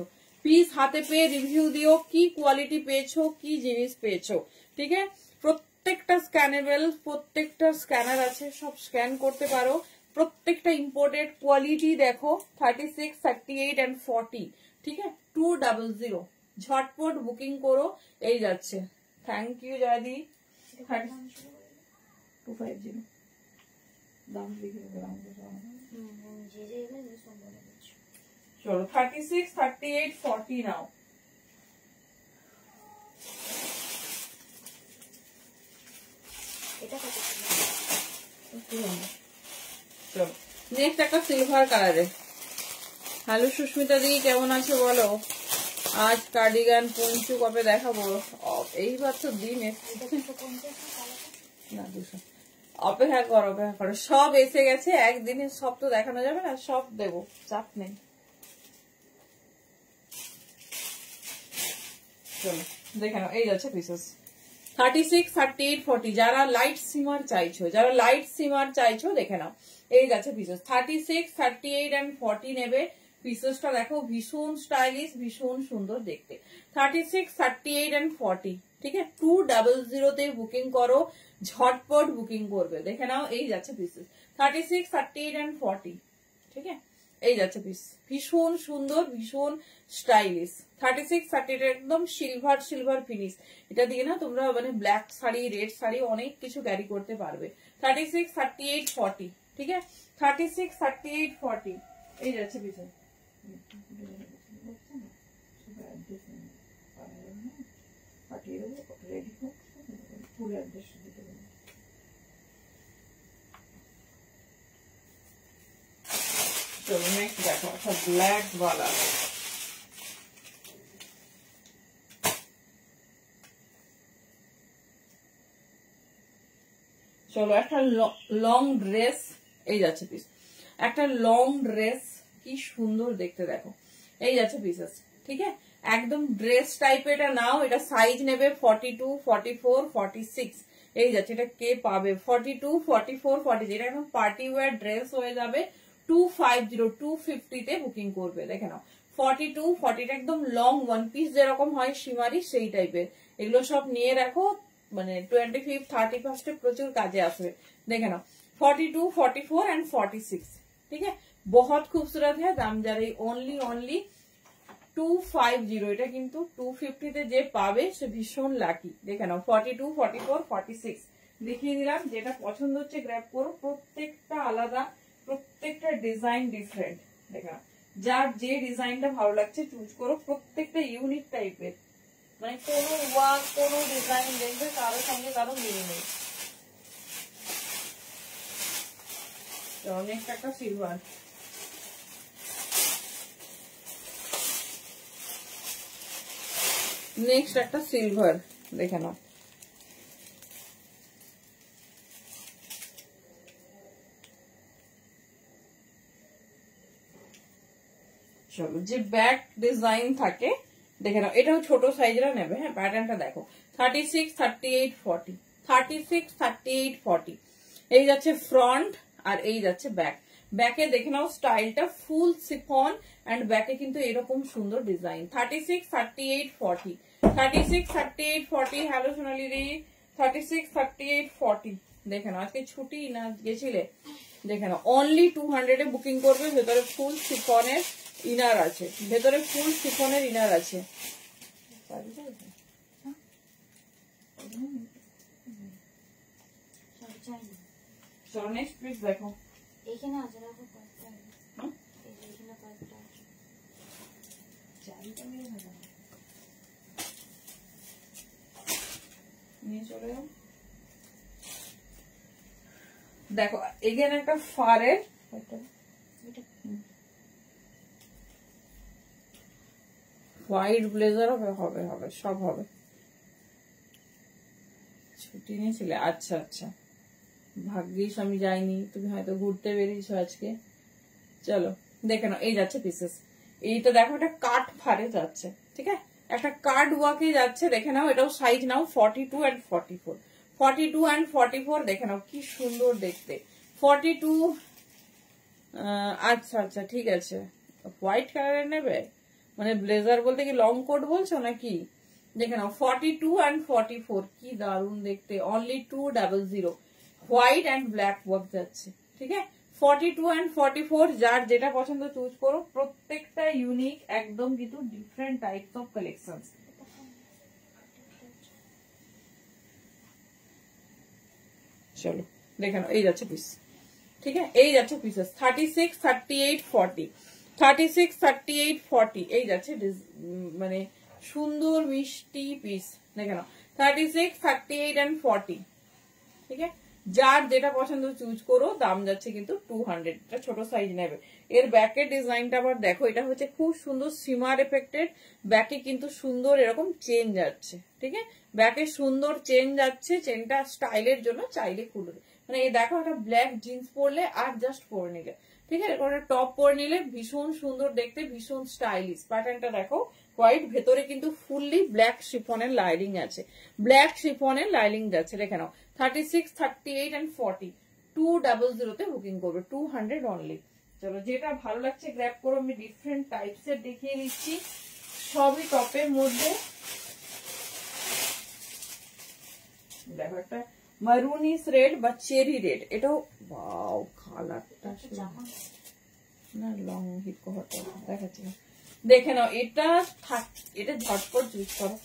পিস হাতে পেয়ে রিভিউ দিও, কি কোয়ালিটি পেয়েছো, কি জিনিস পেয়েছো, ঠিক আছে? প্রত্যেকটা স্ক্যানেবল, প্রত্যেকটা স্ক্যানার আছে, সব স্ক্যান করতে পারো। প্রত্যেকটা ইম্পোর্টেড কোয়ালিটি দেখো। 36 38 and 40, ঠিক আছে? 200 ঝটপট বুকিং করো। এই যাচ্ছে, থ্যাংক ইউ জাদি। 250 দাম লিখে দিলাম। চলো 36 38 40 নাও। চলো নেক্সট একটা সিলভার কালারে। হ্যালো সুস্মিতা দি, কেমন আছো বলো? আজ কার্ডিগান পঞ্চু কবে দেখাবো? এইবার তো দিন না, 200 অপেক্ষা করো, অপেক্ষা করো, সব এসে গেছে একদিনে, সব তো দেখানো যাবে না, সব দেবো, চাপ নেই। চলো দেখে নাও, এই যাচ্ছে পিসেস 36 38 40। যারা লাইট সিমার চাইছো, যারা লাইট সিমার চাইছো দেখে নাও, এই যাচ্ছে পিসেস 36 38 and 40 নেবে। পিসেসটা দেখো, ভীষণ স্টাইলিশ, ভীষণ সুন্দর দেখতে। 36 38 and 40, ঠিক আছে? 200 তে বুকিং করো, ঝটপট বুকিং করবে। দেখে নাও, এই যাচ্ছে পিসেস 36 38 and 40, ঠিক আছে? এই যাচ্ছে পিস, ভীষণ সুন্দর, ভীষণ স্টাইলিশ। 36 38 একদম সিলভার সিলভার ফিনিশ। এটা দিয়ে না তোমরা মানে ব্ল্যাক শাড়ি, রেড শাড়ি অনেক কিছু ক্যারি করতে পারবে। 36 38 40, ঠিক আছে? 36 38 40 এই যাচ্ছে পিছনে। चलो नेक्स्ट देखो, अच्छा ब्लैक वाला। চলো একটা লং ড্রেস, এই যাচ্ছে পিস, একটা লং ড্রেস, কি সুন্দর দেখতে দেখো। এই যাচ্ছে পিসেস, ঠিক আছে? একদম ড্রেস টাইপের এটা নাও। এটা সাইজ নেবে 42 44 46। এই যাচ্ছে, এটা কে পাবে? 42, 44, 40, এটা এখন পার্টি ওয়্যার ড্রেস হয়ে যাবে 250, 250 তে বুকিং করবে। দেখে নাও 42, 40 একদম লং ওয়ান পিস যেরকম হয় শিমারি সেই টাইপের। এগুলো সব নিয়ে রাখো, মানে 25, 31 প্রচুর কাজে আসবে। দেখে নাও 42, 44 एंड 46, ठीक है, बहुत खूबसूरत है। दाम जा रही ओनली 250, এটা কিন্তু 250 তে যে পাবে সে ভীষণ লাকি। দেখে নাও 42, 44, 46 দেখিয়ে দিলাম। যেটা পছন্দ হচ্ছে গ্র্যাব করো, প্রত্যেকটা আলাদা, প্রত্যেকটা ডিজাইন ডিফারেন্ট। দেখে নাও যার যে ডিজাইনটা ভালো লাগছে চুজ করো, প্রত্যেকটা ইউনিক টাইপের, মানে কোনো ওয়ার্ক কোনো ডিজাইন দেখবে কারোর সঙ্গে কারো মিল নেই। নেক্সট একটা সিলভার, নেক্সট একটা সিলভার দেখে নাও। চলো, যে ব্যাক ডিজাইন থাকে দেখে নাও, এটাও ছোট সাইজেরা নেবে। হ্যাঁ, প্যাটার্নটা দেখো 36, 38, 40, 36, 38, 40 এই যাচ্ছে ফ্রন্ট, আর এই যাচ্ছে ব্যাক। ব্যাকে দেখে নাও স্টাইলটা ফুল সিফন, এন্ড ব্যাকে কিন্তু এরকম সুন্দর ডিজাইন। 36, 38, 40, 36, 38, 40। হ্যালো সোনালি রি, 36, 38, 40 দেখে নাও। আজকে ছুটি না গেছিলে? দেখে নাও অনলি 200 এ বুকিং করবে। ভেতরে ফুল সিফনের ইনার আছে, ভেতরে ফুল সিফনের ইনার আছে। চলো নেক্সট পিস দেখো। এখানে আছে, রাখো কয়েকটা, এখানে কয়েকটা আছে। নিয়ে চলে যাও। দেখো এখানে একটা ফারের হোয়াইট ব্লেজার হবে, হবে হবে সব হবে। ছুটি নিয়েছিলে? আচ্ছা আচ্ছা, ভাগ্যিস আমি যাইনি, তুমি হয়তো ঘুরতে বেরিয়েছো আজকে। চলো দেখে নাও, এই যাচ্ছে পিসেস। এইটা দেখো একটা কাট ফারে যাচ্ছে, ঠিক আছে, একটা কার্ড ওয়ার্কে যাচ্ছে। দেখে নাও এটাও সাইজ নাও 42 and 44, 42 and 44 দেখে নাও কি সুন্দর দেখতে। 42, আচ্ছা আচ্ছা ঠিক আছে, হোয়াইট কালারের নেবে মানে ব্লেজার বলতে কি লং কোট বলছো নাকি? দেখে নাও 42 and 44 কি দারুণ দেখতে। Only 200 white and black work যাচ্ছে, ঠিক আছে। 42 and 44 যার যেটা পছন্দ চুজ করো, প্রত্যেকটা ইউনিক একদম, কিন্তু ডিফারেন্ট টাইপস অফ কালেকশন। চলো দেখে নাও, এই যাচ্ছে পিস, ঠিক আছে, এই যাচ্ছে পিসেস। 36, 38, 40, 36, 38, 40 এই যাচ্ছে মানে সুন্দর মিষ্টি পিস। দেখে নাও 36, 38 and 40, ঠিক আছে। যার যেটা পছন্দ চুজ করো। দাম যাচ্ছে কিন্তু 200, এটা ছোট সাইজ নেবে। এর ব্যাকের ডিজাইনটা আবার দেখো, এটা হচ্ছে খুব সুন্দর সিমার এফেক্টেড। ব্যাকে কিন্তু সুন্দর এরকম চেন যাচ্ছে, ঠিক আছে, ব্যাকে সুন্দর চেন যাচ্ছে। চেনটা স্টাইলের জন্য চাইলে খুলবে, মানে এই দেখো একটা ব্ল্যাক জিন্স পরলে আর জাস্ট পরে নিলে, ঠিক আছে, একটা টপ পরে নিলে ভীষণ সুন্দর দেখতে, ভীষণ স্টাইলিশ। প্যাটার্নটা দেখো হোয়াইট, ভেতরে কিন্তু ফুললি ব্ল্যাক শিফনের লাইনিং আছে, ব্ল্যাক শিফনের লাইনিং যাচ্ছে। দেখে নাও 36, 38 and 40 200 তে বুকিং করবে, 200 অনলি। চলো যেটা ভালো লাগছে গ্র্যাব করো। আমি ডিফারেন্ট টাইপস এর দেখিয়ে দিচ্ছি, সবই টপের মধ্যে। দেখো একটা মারুনিস রেড বা চেরি রেড, এটাও ওয়াও কালারটা না লং হিট কোহটা দেখাচ্ছি না। দেখে নাও এটা এটা ঝটপট চুজ করো।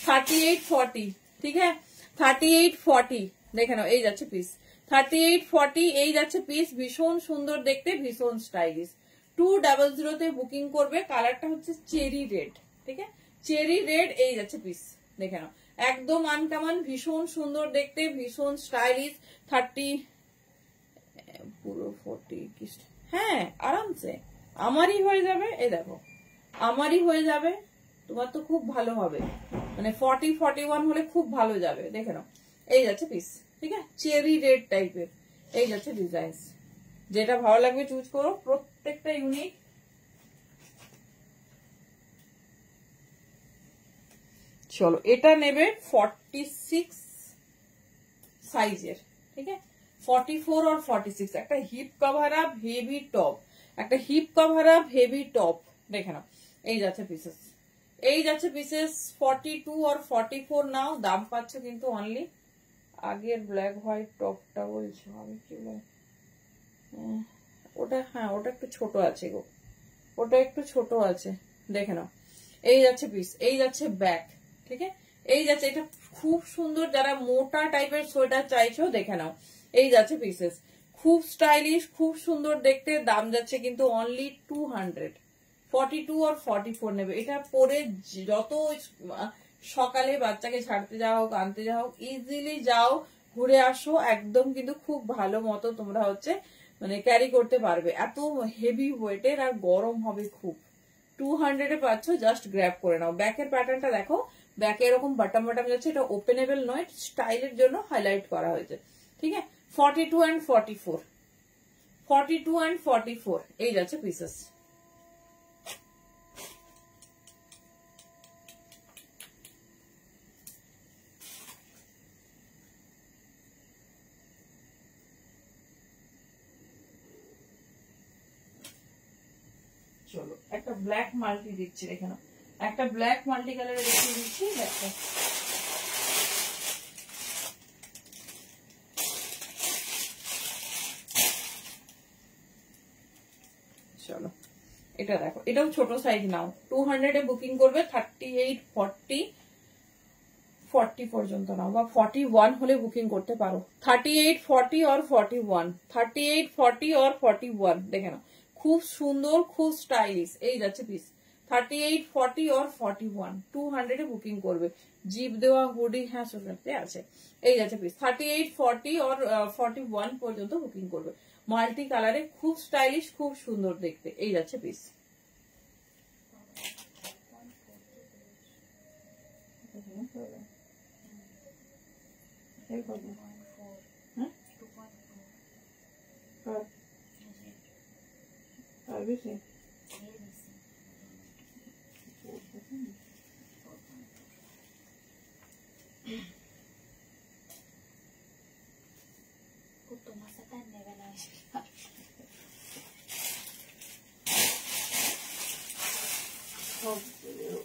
38, 40, ঠিক আছে, 38, 40 দেখে নাও এই যাচ্ছে পিস। 38, 40 এই যাচ্ছে পিস, ভীষণ সুন্দর দেখতে, ভীষণ স্টাইলিশ। 200 তে বুকিং করবে। কালারটা হচ্ছে চেরি রেড, ঠিক আছে, চেরি রেড এই যাচ্ছে পিস। দেখে নাও একদম আনকমন, ভীষণ সুন্দর দেখতে, ভীষণ স্টাইলিশ। 30 পুরো 40, হ্যাঁ আরামসে আমারই হয়ে যাবে। এই দেখো আমারই হয়ে যাবে, তোমার তো খুব ভালো হবে, মানে 40, 41 হলে খুব ভালো যাবে। দেখে নাও এই যাচ্ছে পিস, ঠিক আছে, চেরি রেড টাইপের এই যাচ্ছে ডিজাইন। যেটা ভালো লাগবে চুজ করো, প্রত্যেকটা ইউনিক। চলো এটা নেবে 46, সাইজের, ঠিক আছে 44 और 46 একটা hip cover up heavy top, একটা hip cover up heavy top দেখে নাও। এই যাচ্ছে পিসেস, এই যাচ্ছে পিসেস 42 और 44 নাও, দাম পাচ্ছ কিন্তু অনলি, আগের ব্ল্যাক হোয়াইট টপটা বলছো আমি কি ওটা, হ্যাঁ ওটা একটু ছোট আছে গো, ওটা একটু ছোট আছে দেখে নাও। এই যাচ্ছে পিস, এই যাচ্ছে ব্যাক, ঠিক আছে এই যাচ্ছে, এটা খুব সুন্দর, যারা মোটা টাইপের সোয়েটার চাইছো দেখে নাও। এই যাচ্ছে পিসেস, খুব স্টাইলিশ, খুব সুন্দর দেখতে, দাম যাচ্ছে কিন্তু অনলি 200, 42 और 44 নেবে। এটা পরে যত সকালে বাচ্চাকে ছাড়তে যাও আনতে যাও, ইজিলি যাও ঘুরে আসো, একদম কিন্তু খুব ভালো মতো তোমরা হচ্ছে মানে ক্যারি করতে পারবে, এত হেভি ওয়েটের আর গরম হবে খুব। 200 এ পাচ্ছ, জাস্ট গ্র্যাব করে নাও। ব্যাকের প্যাটার্নটা দেখো, ব্যাকে এরকম বাটাম বাটাম যাচ্ছে, এটা ওপেনেবল নয়, স্টাইলের জন্য হাইলাইট করা হয়েছে, ঠিক আছে 42 and 44, 42 and 44 এই যাচ্ছে পিসেস। চলো একটা ব্ল্যাক মাল্টি দিচ্ছি, দেখে নাও একটা ব্ল্যাক মাল্টি কালারে দেখিয়ে দিচ্ছি, দেখো চলো এটা দেখো, এটাও ছোট সাইজ নাও, 200 এ বুকিং করবে, 38, 40, 40 পর্যন্ত নাও, বা 41 হলে বুকিং করতে পারো, 38, 40 और 41, 38, 40 और 41 দেখে নাও, খুব সুন্দর, খুব স্টাইলিশ। এই যাচ্ছে পিস 38, 40 और 41, 200 এ বুকিং করবে, জিপ দেওয়া হুডি, হ্যাঁ সোসাইটিতে আছে। এই যাচ্ছে পিস 38, 40 और 41 পর্যন্ত বুকিং করবে, মাল্টি কালারে, খুব স্টাইলিশ, খুব সুন্দর দেখতে। এই যাচ্ছে পিস।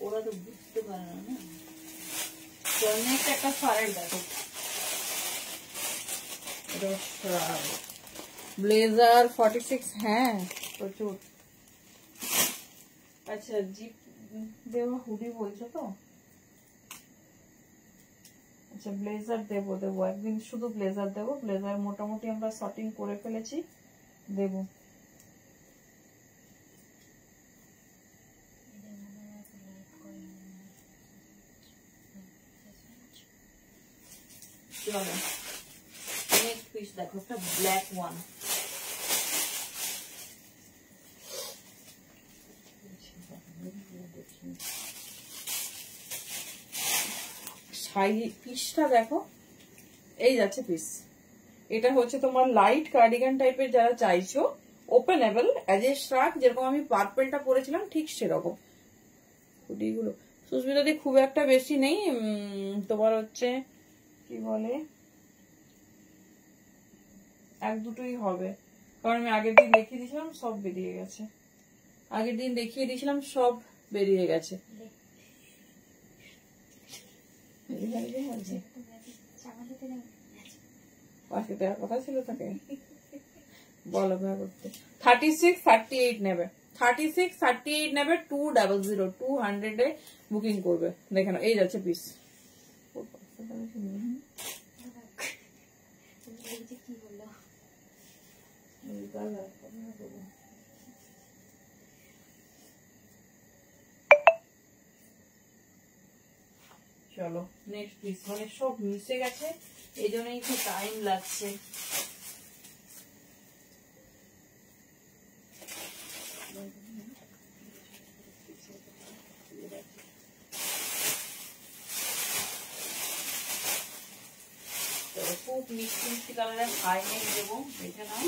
ওরা তো বুঝতে পারে না, একটা ফারের দেখো, ব্লেজার 46, হ্যাঁ প্রচুর। আচ্ছা জিপ দেওয়া হুডি বলছো তো, আচ্ছা ব্লেজার দেবো একদিন, শুধু ব্লেজার দেবো, ব্লেজার মোটামুটি আমরা শর্টিং করে ফেলেছি, দেবো। নেক্সট পিস দেখো, একটা ব্ল্যাক ওয়ান, পিসটা দেখো, এই যাচ্ছে পিস। এটা হচ্ছে তোমার লাইট কার্ডিগান টাইপের যারা চাইছো, ওপেনেবল অ্যাজ এ শ্রাক, যেরকম আমি পার্পেলটা পরেছিলাম ঠিক সেরকম। হুডিগুলো সুস্মিতা দি খুব একটা বেশি নেই, তোমার হচ্ছে কি বলে এক দুটোই হবে, কারণ আমি আগের দিন দেখিয়ে দিয়েছিলাম সব বেরিয়ে গেছে, আগের দিন দেখিয়ে দিয়েছিলাম সব বেরিয়ে গেছে। কথা ছিল তাকে বলো ভাই করতে। 36, 38 নেবে, 36, 38 নেবে, 200, 200 এ বুকিং করবে, দেখেন এই যাচ্ছে পিস। চলো নেক্সট পিস, মানে সব মিশে গেছে, এই জন্যই একটু টাইম লাগছে। খুব মিষ্টি মিষ্টি কালারের হাই নেক দেবো, দেখে নাও।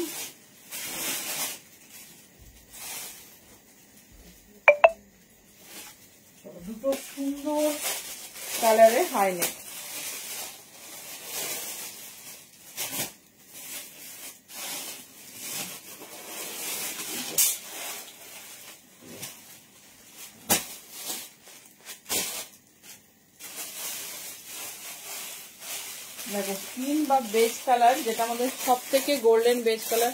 দুটো সুন্দর কালারের হাই নেক, দেখো স্কিন বা বেজ কালার, যেটা আমাদের সব থেকে golden beige colour,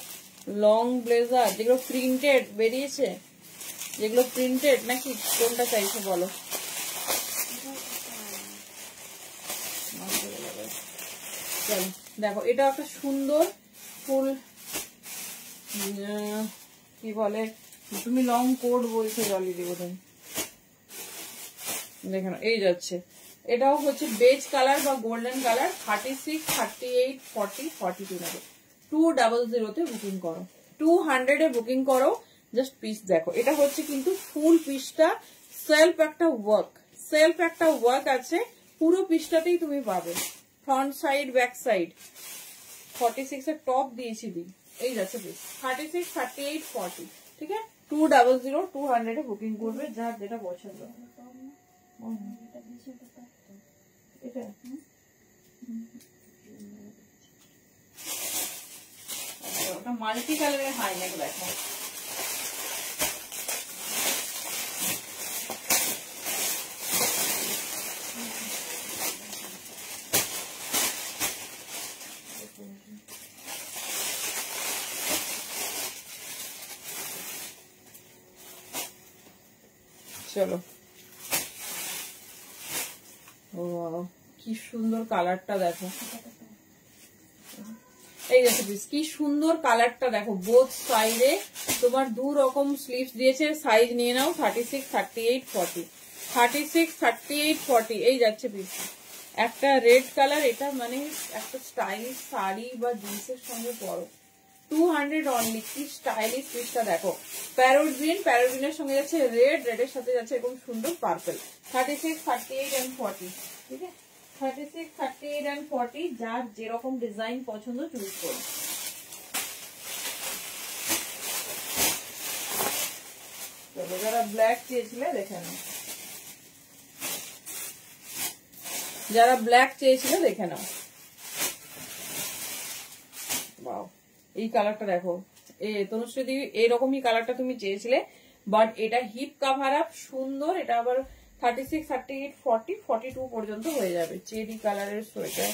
long blazer, যেগুলো প্রিন্টেড বেরিয়েছে, যেগুলো প্রিন্টেড নাকি কোনটা চাইছো বলো? চলো দেখো, এটা একটা সুন্দর ফুল, কি বলে, তুমি লং কোট বলছো জলি দিব তুমি, দেখো এই যাচ্ছে, এটাও হচ্ছে বেজ কালার বা গোল্ডেন কালার। 36, 38, 40, 42 নেবে। 200 বুকিং করো, 200 এ বুকিং করো। জাস্ট পিস দেখো, এটা হচ্ছে কিন্তু ফুল পিসটা সেলফ একটা ওয়ার্ক, সেলফ একটা ওয়ার্ক আছে পুরো পিসটাতেই তুমি পাবে, ফ্রন্ট সাইড ব্যাক সাইড। 46 এর টপ দিয়েছি দি, এই যাচ্ছে পিস 36, 38, 40, ঠিক আছে। 200, 200 এ বুকিং করবে, যার যেটা পছন্দ। এটা ওটা মাল্টি কালারের হাই নেক দেখো, চলো। ও কি সুন্দর কালারটা দেখো, এই দেখো কি সুন্দর কালারটা দেখো, বোথ সাইডে তোমার 2 রকম স্লিভস দিয়েছে। সাইজ নিয়ে নাও 36, 38, 40, 36, 38, 40, এই যাচ্ছে পিস। একটা রেড কালার, এটা মানে একটা স্টাইলিশ শাড়ি বা জিন্সের সঙ্গে পরো। 200 অনলি, কি স্টাইলিশ পিসটা দেখো। প্যারোট গ্রিন, প্যারোট গ্রিনের সঙ্গে যাচ্ছে রেড, রেডের সাথে যাচ্ছে এরকম সুন্দর পার্পল। 36, 38 and 40, ঠিক আছে। 36, 38 and 40, যার যেরকম ডিজাইন পছন্দ চুজ করো। চলো, যারা ব্ল্যাক চেয়েছিলে দেখে নাও, যারা ব্ল্যাক চেয়েছিলে দেখে নাও। বাও, এই কালারটা দেখো, তনুশ্রী দিদি এরকমই কালারটা তুমি চেয়েছিলে, বাট এটা হিপ কাভার আপ সুন্দর। এটা আবার 36, 38, 40, 42 পর্যন্ত হয়ে যাবে। চেরি কালারের সোয়েটার,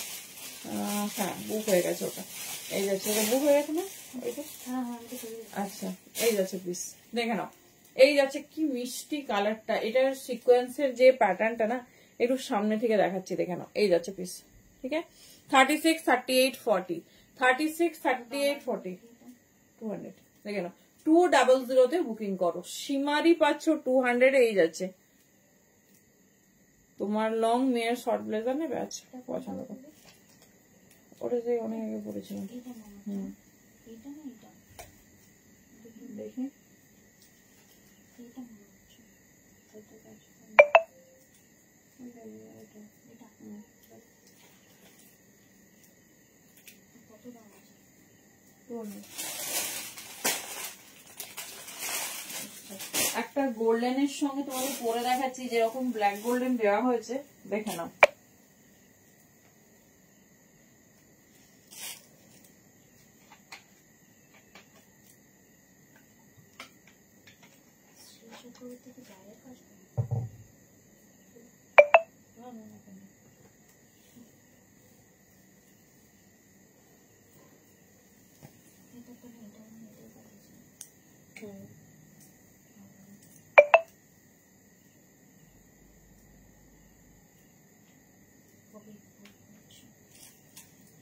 হ্যাঁ বুক হয়ে গেছে ওটা, এই যাচ্ছে, ওটা বুক হয়ে গেছে না? আচ্ছা, এই যাচ্ছে পিস, দেখে নাও। এই যাচ্ছে কি মিষ্টি কালারটা, এটার সিকোয়েন্সের যে প্যাটার্নটা না, একটু সামনে থেকে দেখাচ্ছি, দেখে নাও। এই যাচ্ছে পিস, ঠিক আছে। 36, 38, 40, 36, 38, 40, 200, দেখে নাও। 200 তে বুকিং করো, সীমারি পাচ্ছ 200 এ। এই যাচ্ছে তোমার লং মেয়ের শর্ট ব্লেজার নেবে, আচ্ছা পছন্দ করো, ওটা যে অনেক আগে পড়েছিলাম। দেখি একটা গোল্ডেনের সঙ্গে তোমাকে পরে দেখাচ্ছি, যেরকম ব্ল্যাক গোল্ডেন দেওয়া হয়েছে, দেখে নাও।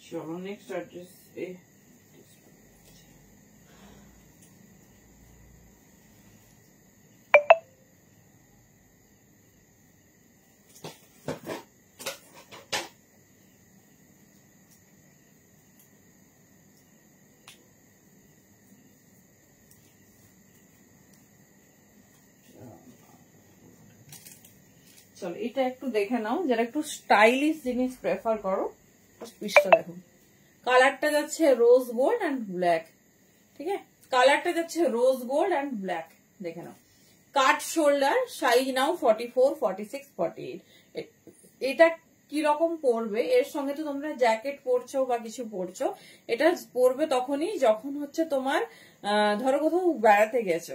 চলো নেক্সট অ্যাড্রেস। চলো এটা একটু দেখে নাও, যারা একটু স্টাইলিশ জিনিস প্রেফার করো। পিসটা দেখো, কালারটা যাচ্ছে রোজ গোল্ড অ্যান্ড ব্ল্যাক, ঠিক আছে। কালারটা যাচ্ছে রোজ গোল্ড অ্যান্ড ব্ল্যাক, দেখে নাও। কাট শোল্ডার, সাইজ নাও 44, 46, 48। এটা কি রকম পরবে, এর সঙ্গে তো তোমরা জ্যাকেট পরছো বা কিছু পরছো, এটা পরবে তখনই যখন হচ্ছে তোমার ধরো কোথাও বেড়াতে গেছো,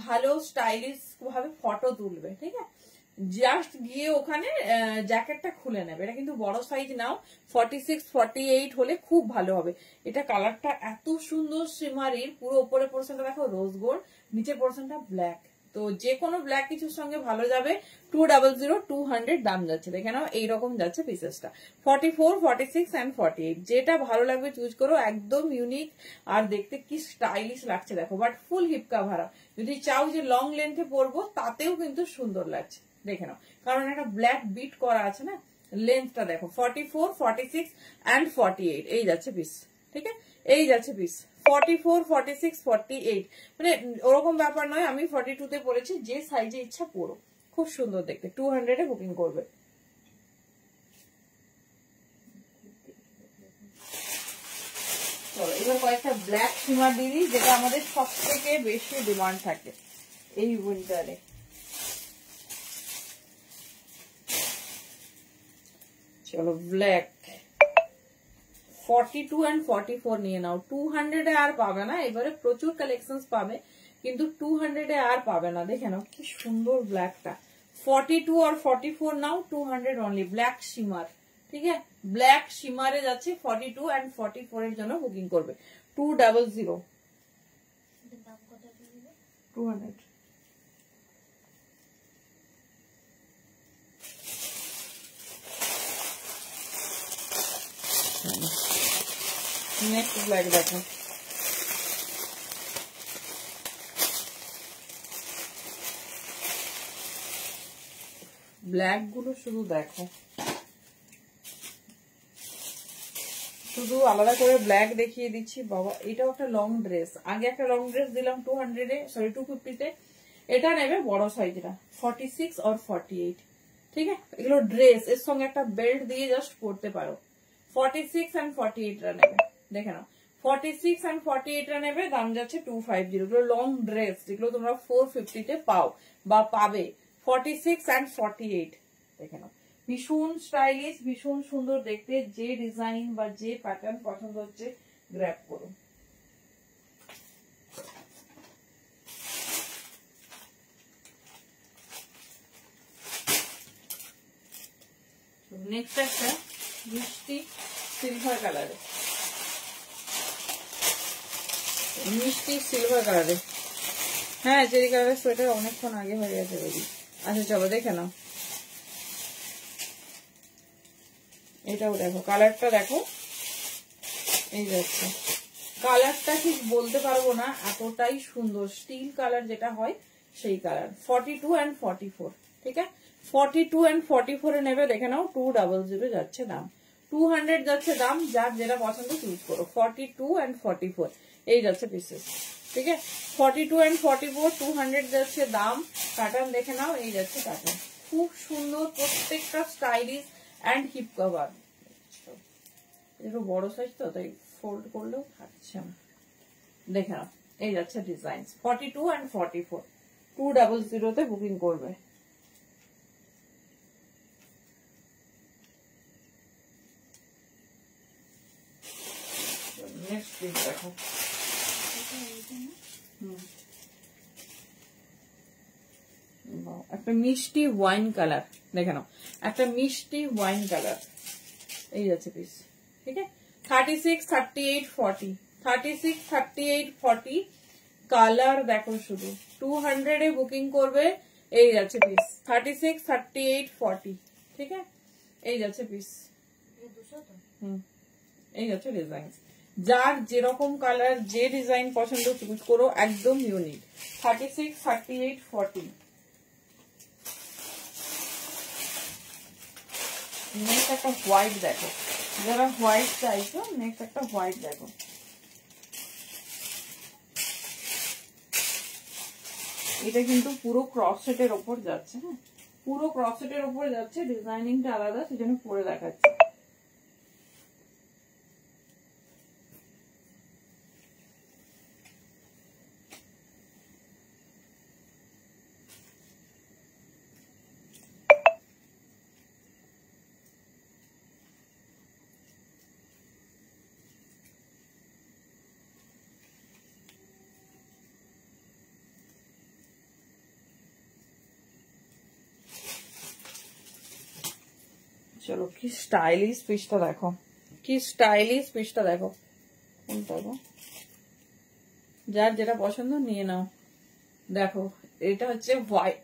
ভালো স্টাইলিশ ভাবে ফটো তুলবে, ঠিক আছে। জাস্ট গিয়ে ওখানে জ্যাকেটটা খুলে নেবে। এটা কিন্তু বড় সাইজ নাও, 46 48 হলে খুব ভালো হবে। এটা কালারটা এত সুন্দর শিমারির, পুরো উপরের পোর্শনটা দেখো রোজ গোল্ড, নিচের পোর্শনটা ব্ল্যাক, তো যে কোনো ব্ল্যাক কিছুর সঙ্গে ভালো যাবে। 200 200 দাম যাচ্ছে, দেখে নাও এইরকম যাচ্ছে পিসেসটা। 44 46 and 48 যেটা ভালো লাগবে চুজ করো, একদম ইউনিক আর দেখতে কি স্টাইলিশ লাগছে দেখো। বাট ফুল হিপ কাভার, যদি চাও যে লং লেন্থে পরবো তাতেও কিন্তু সুন্দর লাগছে, দেখে নাও, কারণ একটা ব্ল্যাক বিট করা আছে না। লেন্থটা দেখো 44 46 and 48 এই যাচ্ছে পিস, ঠিক আছে, এই যাচ্ছে পিস 44 46 48, মানে ওরকম ব্যাপার নয়, আমি 42 তে পরেছি, যে সাইজে ইচ্ছা পরো, খুব সুন্দর দেখতে। 200 এ বুকিং করবে। চলো এবার কয়েকটা ব্ল্যাক শিমার দিদি, যেটা আমাদের সব থেকে বেশি ডিমান্ড থাকে এই উইন্টারে। চলো ব্ল্যাক 42 and 44 নিয়ে নাও। 200 এ আর পাবে না, এবারে প্রচুর কালেকশন পাবে, কিন্তু 200 এ আর পাবে না। দেখে নাও কি সুন্দর ব্ল্যাকটা। 42 আর 44 নাও, 200 অনলি। ব্ল্যাক শিমার, ঠিক আছে, ব্ল্যাক শিমারে যাচ্ছে 42 and 44 এর জন্য বুকিং করবে। 200 দাম কত দিবে? 200। নেক্সট ব্ল্যাক দেখো, ব্ল্যাক গুলো শুধু দেখো, শুধু আলাদা করে ব্ল্যাক দেখিয়ে দিচ্ছি বাবা। এটাও একটা লং ড্রেস, আগে একটা লং ড্রেস দিলাম 200 এ, সরি 250 তে, এটা নেবে বড় সাইজটা 46 আর 48, ঠিক আছে। এগুলো ড্রেস, এর সঙ্গে একটা বেল্ট দিয়ে জাস্ট পরতে পারো। 46 and 48 রা নেবে, দেখে নাও 46 and 48 রা নেবে, দাম যাচ্ছে 250। এগুলো লং ড্রেস, যেগুলো তোমরা 450 তে পাও বা পাবে। 46 and 48 দেখে নাও, ভীষণ স্টাইলিশ, ভীষণ সুন্দর দেখতে। যে ডিজাইন বা যে প্যাটার্ন পছন্দ হচ্ছে গ্র্যাব করো। নেক্সট একটা মিষ্টি সিলভার কালারে, মিষ্টি সিলভার কালারে, হ্যাঁ চেরি কালারের সোয়েটার অনেকক্ষণ আগে হয়ে গেছে বেবি। আচ্ছা চলো দেখে নাও, এটাও দেখো, কালারটা দেখো, এই যাচ্ছে কালারটা ঠিক বলতে পারবো না, এতটাই সুন্দর স্টিল কালার যেটা হয় সেই কালার। 42 and 44, ঠিক আছে, 42 and 44 এ নেবে, দেখে নাও 200 যাচ্ছে দাম, 200 যাচ্ছে দাম, যার যেটা পছন্দ চুজ করো। 42 and 44 এই যাচ্ছে পিসেস, ঠিক আছে, 42 and 44 200 যাচ্ছে দাম। প্যাটার্ন দেখে নাও, এই যাচ্ছে প্যাটার্ন, খুব সুন্দর, প্রত্যেকটা স্টাইলিশ অ্যান্ড হিপ কভার। একটু বড় সাইজ তো, তাই ফোল্ড করলেও থাকছে না, দেখে নাও এই যাচ্ছে ডিজাইন। 42 and 44 200 তে বুকিং করবে। নেক্সট পিস দেখো, একটা মিষ্টি ওয়াইন কালার, দেখে নাও একটা মিষ্টি ওয়াইন কালার, এই যাচ্ছে পিস, ঠিক আছে। 36 38 40, 36 38 40 কালার দেখো শুধু, 200 এ বুকিং করবে, এই যাচ্ছে পিস। 36 38 40, ঠিক আছে, এই যাচ্ছে পিস, এই যাচ্ছে ডিজাইন। যার যেরকম কালার, যে ডিজাইন পছন্দ চুজ করো, একদম ইউনিক। 36 38 40। নেক্সট একটা হোয়াইট দেখো, যারা হোয়াইট চাইছো, নেক্সট একটা হোয়াইট দেখো, এটা কিন্তু পুরো ক্রস সেটের ওপর যাচ্ছে, হ্যাঁ পুরো ক্রস সেটের ওপর যাচ্ছে, ডিজাইনিংটা আলাদা, সেজন্য পরে দেখাচ্ছি। চলো কি স্টাইলিশ পিসটা দেখো, কি স্টাইলিশ পিসটা দেখো। কোনটা গো? যার যেটা পছন্দ নিয়ে নাও। দেখো এটা হচ্ছে হোয়াইট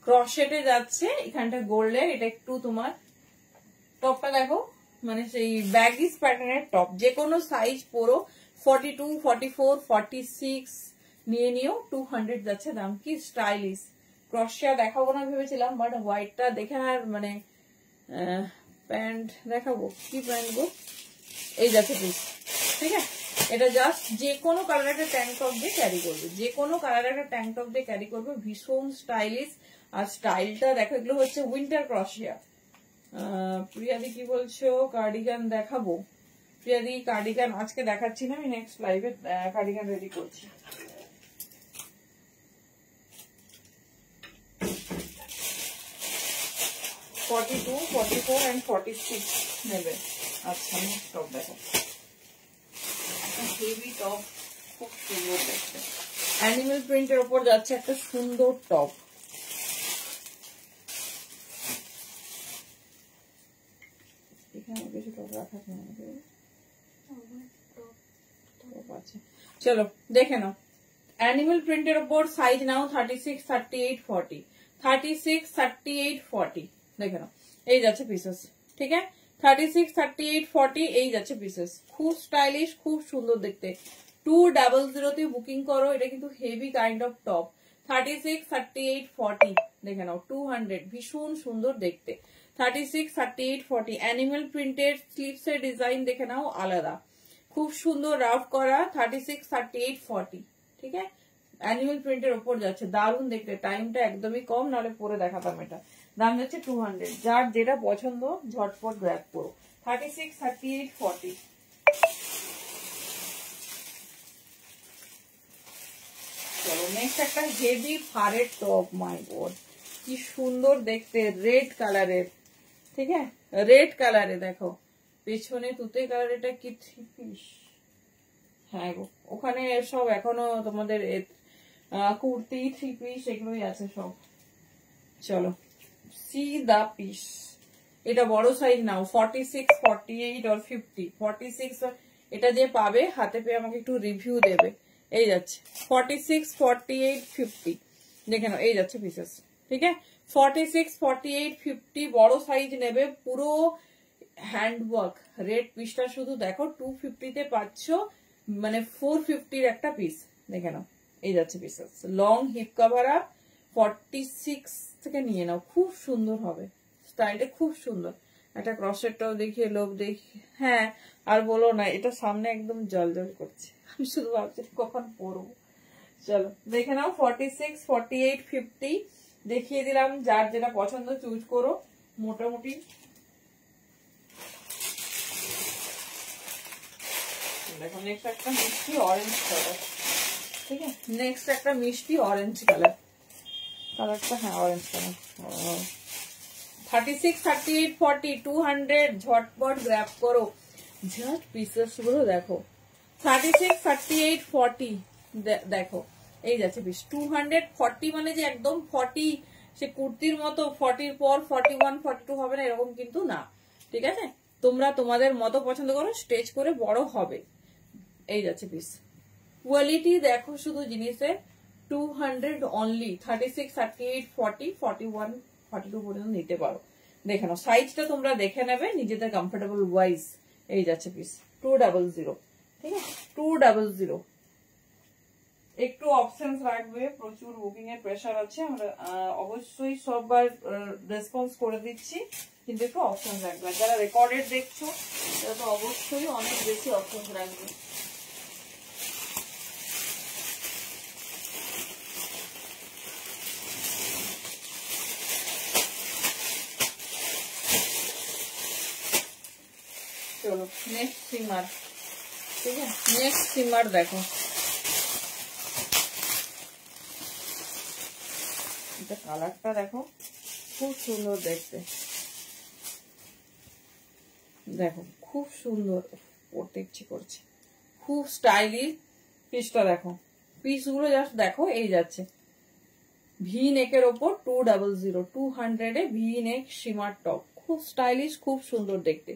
ক্রসেটে যাচ্ছে, এখানটা গোল্ডের। এটা একটু তোমার টপটা দেখো, মানে সেই ব্যাগিস প্যাটার্নের টপ, যে কোনো সাইজ পরো। 42, 44, 46 নিয়ে নিও। 200 যাচ্ছে দাম। কি স্টাইলিশ। ক্রসটা দেখাবো না ভেবেছিলাম, বাট হোয়াইটটা দেখে আর মানে প্যান্ট দেখাবো। কি প্যান্ট গো? এই যাচ্ছে পিস, ঠিক আছে। এটা জাস্ট যে কোনো কালার একটা ট্যাঙ্ক টপ দিয়ে ক্যারি করবে, যে কোনো কালার একটা ট্যাঙ্ক টপ দিয়ে ক্যারি করবে। ভীষণ স্টাইলিশ। আর স্টাইলটা দেখো, এগুলো হচ্ছে উইন্টার ক্রসিয়া। প্রিয়াদি কি বলছো? কার্ডিগান দেখাবো। প্রিয়াদি কার্ডিগান আজকে দেখাচ্ছি না, আমি নেক্সট লাইভে কার্ডিগান রেডি করছি। $42, $44 and $46 নেবে। আচ্ছা নেক্সট টপ দেখো, হেভি টপ, খুব সুন্দর দেখতে। অ্যানিমেল প্রিন্টের ওপর যাচ্ছে একটা সুন্দর টপ। এখানে কিছু টপ রাখা আছে, চলো দেখে নাও। অ্যানিমেল প্রিন্টের ওপর সাইজ নাও 36, 38, 40, 36, 38, 40 দেখে নাও। এই যাচ্ছে পিসেস, ঠিক আছে। 36, 38, 40 এই যাচ্ছে পিসেস। খুব স্টাইলিশ, খুব সুন্দর দেখতে। 200 তে বুকিং করো। এটা কিন্তু হেভি কাইন্ড অফ টপ। 36, 38, 40 দেখে নাও। 200 ভীষণ সুন্দর দেখতে। 36, 38, 40 অ্যানিমেল প্রিন্টের স্লিভস এর ডিজাইন দেখে নাও আলাদা, খুব সুন্দর রাফ করা। 36, 38, 40 ঠিক আছে। অ্যানিমেল প্রিন্টের ওপর যাচ্ছে, দারুণ দেখতে। টাইমটা একদমই কম, নাহলে পরে দেখাতাম। এটা দাম যাচ্ছে 200। যার যেটা পছন্দ ঝটপট গ্র্যাব করো। 36, 38, 40 চলো নেক্সট একটা হেভি ফারের টপ। মাই গড কি সুন্দর দেখতে, রেড কালারের, ঠিক আছে। রেড কালারে দেখো, পেছনে তুতে কালার। এটা কি থ্রি পিস? হ্যাঁ গো, ওখানে সব এখনো তোমাদের কুর্তি, থ্রি পিস এগুলোই আছে সব। চলো সি দা পিস। এটা বড় সাইজ নাও। 46, 48 or 50। 46 এটা যে পাবে হাতে পেয়ে আমাকে একটু রিভিউ দেবে। এই যাচ্ছে 46, 48, 50 দেখে নাও। এই যাচ্ছে পিসেস, ঠিক আছে। 46, 48, 50 বড় সাইজ নেবে। পুরো হ্যান্ডওয়ার্ক। রেড পিসটা শুধু দেখো, 250 তে পাচ্ছ, মানে 450 একটা পিস দেখে নাও। এই যাচ্ছে pieces. Long hip cover up. 46 থেকে নিয়ে নাও, খুব সুন্দর হবে। স্টাইলটা খুব সুন্দর। একটা ক্রসেটটাও দেখিয়ে লোক দেখি। হ্যাঁ আর বলো না, এটা সামনে একদম জলজল করছে। আমি শুধু ভাবছি কখন পরবো। চলো দেখে নাও। 46, 48, 50 দেখিয়ে দিলাম। যার যেটা পছন্দ চুজ করো। মোটামুটি দেখো নেক্সট একটা মিষ্টি অরেঞ্জ কালার, ঠিক আছে। নেক্সট একটা মিষ্টি অরেঞ্জ কালার। কালারটা হ্যাঁ অরেঞ্জ কালার। 36, 38, 40 200 ঝটপট গ্র্যাব করো। জাস্ট পিসেস গুলো দেখো। 36, 38, 40 দেখো। এই যাচ্ছে পিস। 240 মানে যে একদম 40 সে কুর্তির মতো 40 পর 41, 42 হবে না, এরকম কিন্তু না, ঠিক আছে। তোমরা তোমাদের মতো পছন্দ করো, স্টেচ করে বড় হবে। এই যাচ্ছে পিস। কোয়ালিটি দেখো শুধু জিনিসের। 200 অনলি। 36, 38, 40, 41, 42 পর্যন্ত নিতে পারো। দেখে নাও। সাইজটা তোমরা দেখে নেবে নিজেদের কমফোর্টেবল ওয়াইজ। এই যাচ্ছে পিস। 200, ঠিক আছে। 200 একটু অপশন রাখবে, প্রচুর বুকিং এর প্রেসার আছে। আমরা অবশ্যই সববার রেসপন্স করে দিচ্ছি, কিন্তু একটু অপশন রাখবে। যারা রেকর্ডেড দেখছো তারা তো অবশ্যই অনেক বেশি অপশন রাখবে। চলো নেক্সট সিমার, ঠিক আছে। নেক্সট সিমার দেখো। এটা কালারটা দেখো, খুব সুন্দর দেখতে। দেখো খুব সুন্দর, পড়তে ইচ্ছে করছে। খুব স্টাইলিশ। পিসটা দেখো, পিসগুলো জাস্ট দেখো। এই যাচ্ছে ভি নেকের ওপর 200 200 A V neck shimmer top. খুব স্টাইলিশ, খুব সুন্দর দেখতে।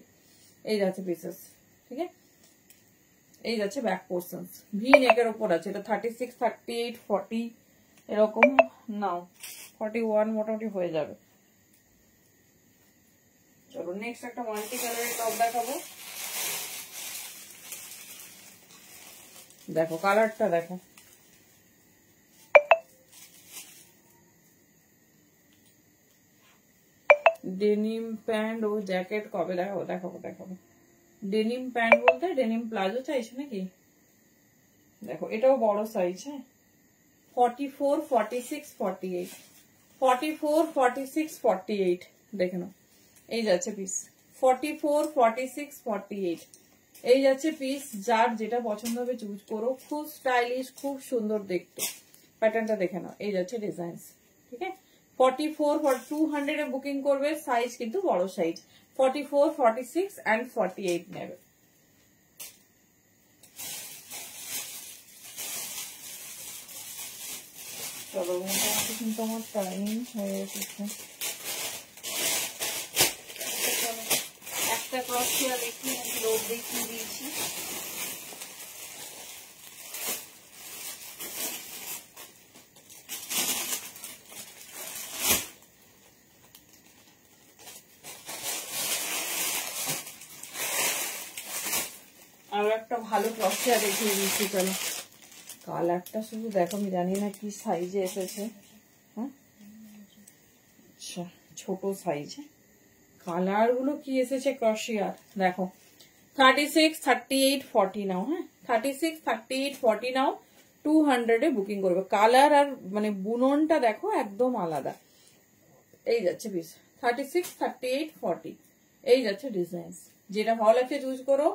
এই যাচ্ছে পিসেস, ঠিক আছে। এই যাচ্ছে ব্যাক পোর্শনস, ভি নেকের উপর আছে। এটা 36, 38, 40 এরকম নাও, 41 মোটামুটি হয়ে যাবে। চলো নেক্সট একটা মাল্টি কালারের টপ দেখাবো। দেখো কালারটা দেখো, ডেনিম প্যান্ট ও জ্যাকেট কবে দেখাবো, দেখাবো। ডেনিম প্যান্ট বলতে ডেনিম প্লাজো চাইছো নাকি? দেখো এটাও বড় সাইজ, হ্যাঁ, 44, 46, 48, 44, 46, 48 দেখে নাও। এই যাচ্ছে পিস 44, 46, 48 এই যাচ্ছে পিস। যার যেটা পছন্দ হবে চুজ করো, খুব স্টাইলিশ, খুব সুন্দর দেখতে। প্যাটার্নটা দেখে নাও। এই যাচ্ছে ডিজাইন, ঠিক আছে। 44 200 এ বুকিং করবে, সাইজ কিন্তু বড় সাইজ। 44, 46 and 48 নেবে। চলো মোটামুটি কিন্তু আমার টাইমিং হয়ে এসেছে। একটা ক্রস শেয়ার দেখিয়ে লোড দেখিয়ে দিয়েছি। আরো একটা ভালো ক্রস শেয়ার দেখিয়ে দিয়েছি। চলো কালারটা শুধু দেখো, আমি জানি না কি সাইজে এসেছে। হ্যাঁ আচ্ছা, ছোট সাইজে। কালার গুলো কি এসেছে ক্রশিয়ার দেখো, 36, 38, 40 নাও। হ্যাঁ 36, 38, 40 নাও, 200 এ বুকিং করবে। কালার আর মানে বুননটা দেখো একদম আলাদা। এই যাচ্ছে পিস 36, 38, 40 এই যাচ্ছে ডিজাইন। যেটা ভালো লাগছে চুজ করো।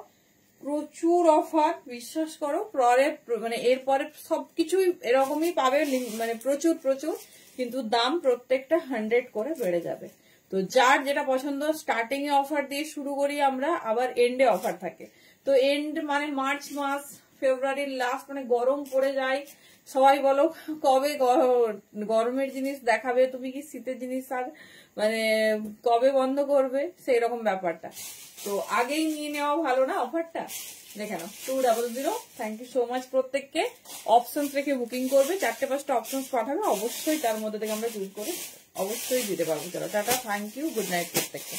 প্রচুর অফার, বিশ্বাস করো। পরে মানে এরপরে সবকিছুই এরকমই পাবে, মানে প্রচুর প্রচুর, কিন্তু দাম প্রত্যেকটা 100 করে বেড়ে যাবে। তো যার যেটা পছন্দ, স্টার্টিং এ অফার দিয়ে শুরু করি আমরা, আবার এন্ডে অফার থাকে। তো এন্ড মানে মার্চ মাস, ফেব্রুয়ারির লাস্ট, মানে গরম পড়ে যায়। সবাই বলো কবে গরমের জিনিস দেখাবে, তুমি কি শীতের জিনিস আর মানে কবে বন্ধ করবে, সেই রকম ব্যাপারটা। তো আগেই নিয়ে নেওয়া ভালো না অফারটা। দেখে নাও 200। থ্যাংক ইউ সো মাচ প্রত্যেককে। অপশনস রেখে বুকিং করবে, 4-5টা অপশনস পাঠাবে, অবশ্যই তার মধ্যে থেকে আমরা চুজ করে অবশ্যই দিতে পারবো। চলো tata, thank you, good night প্রত্যেককে।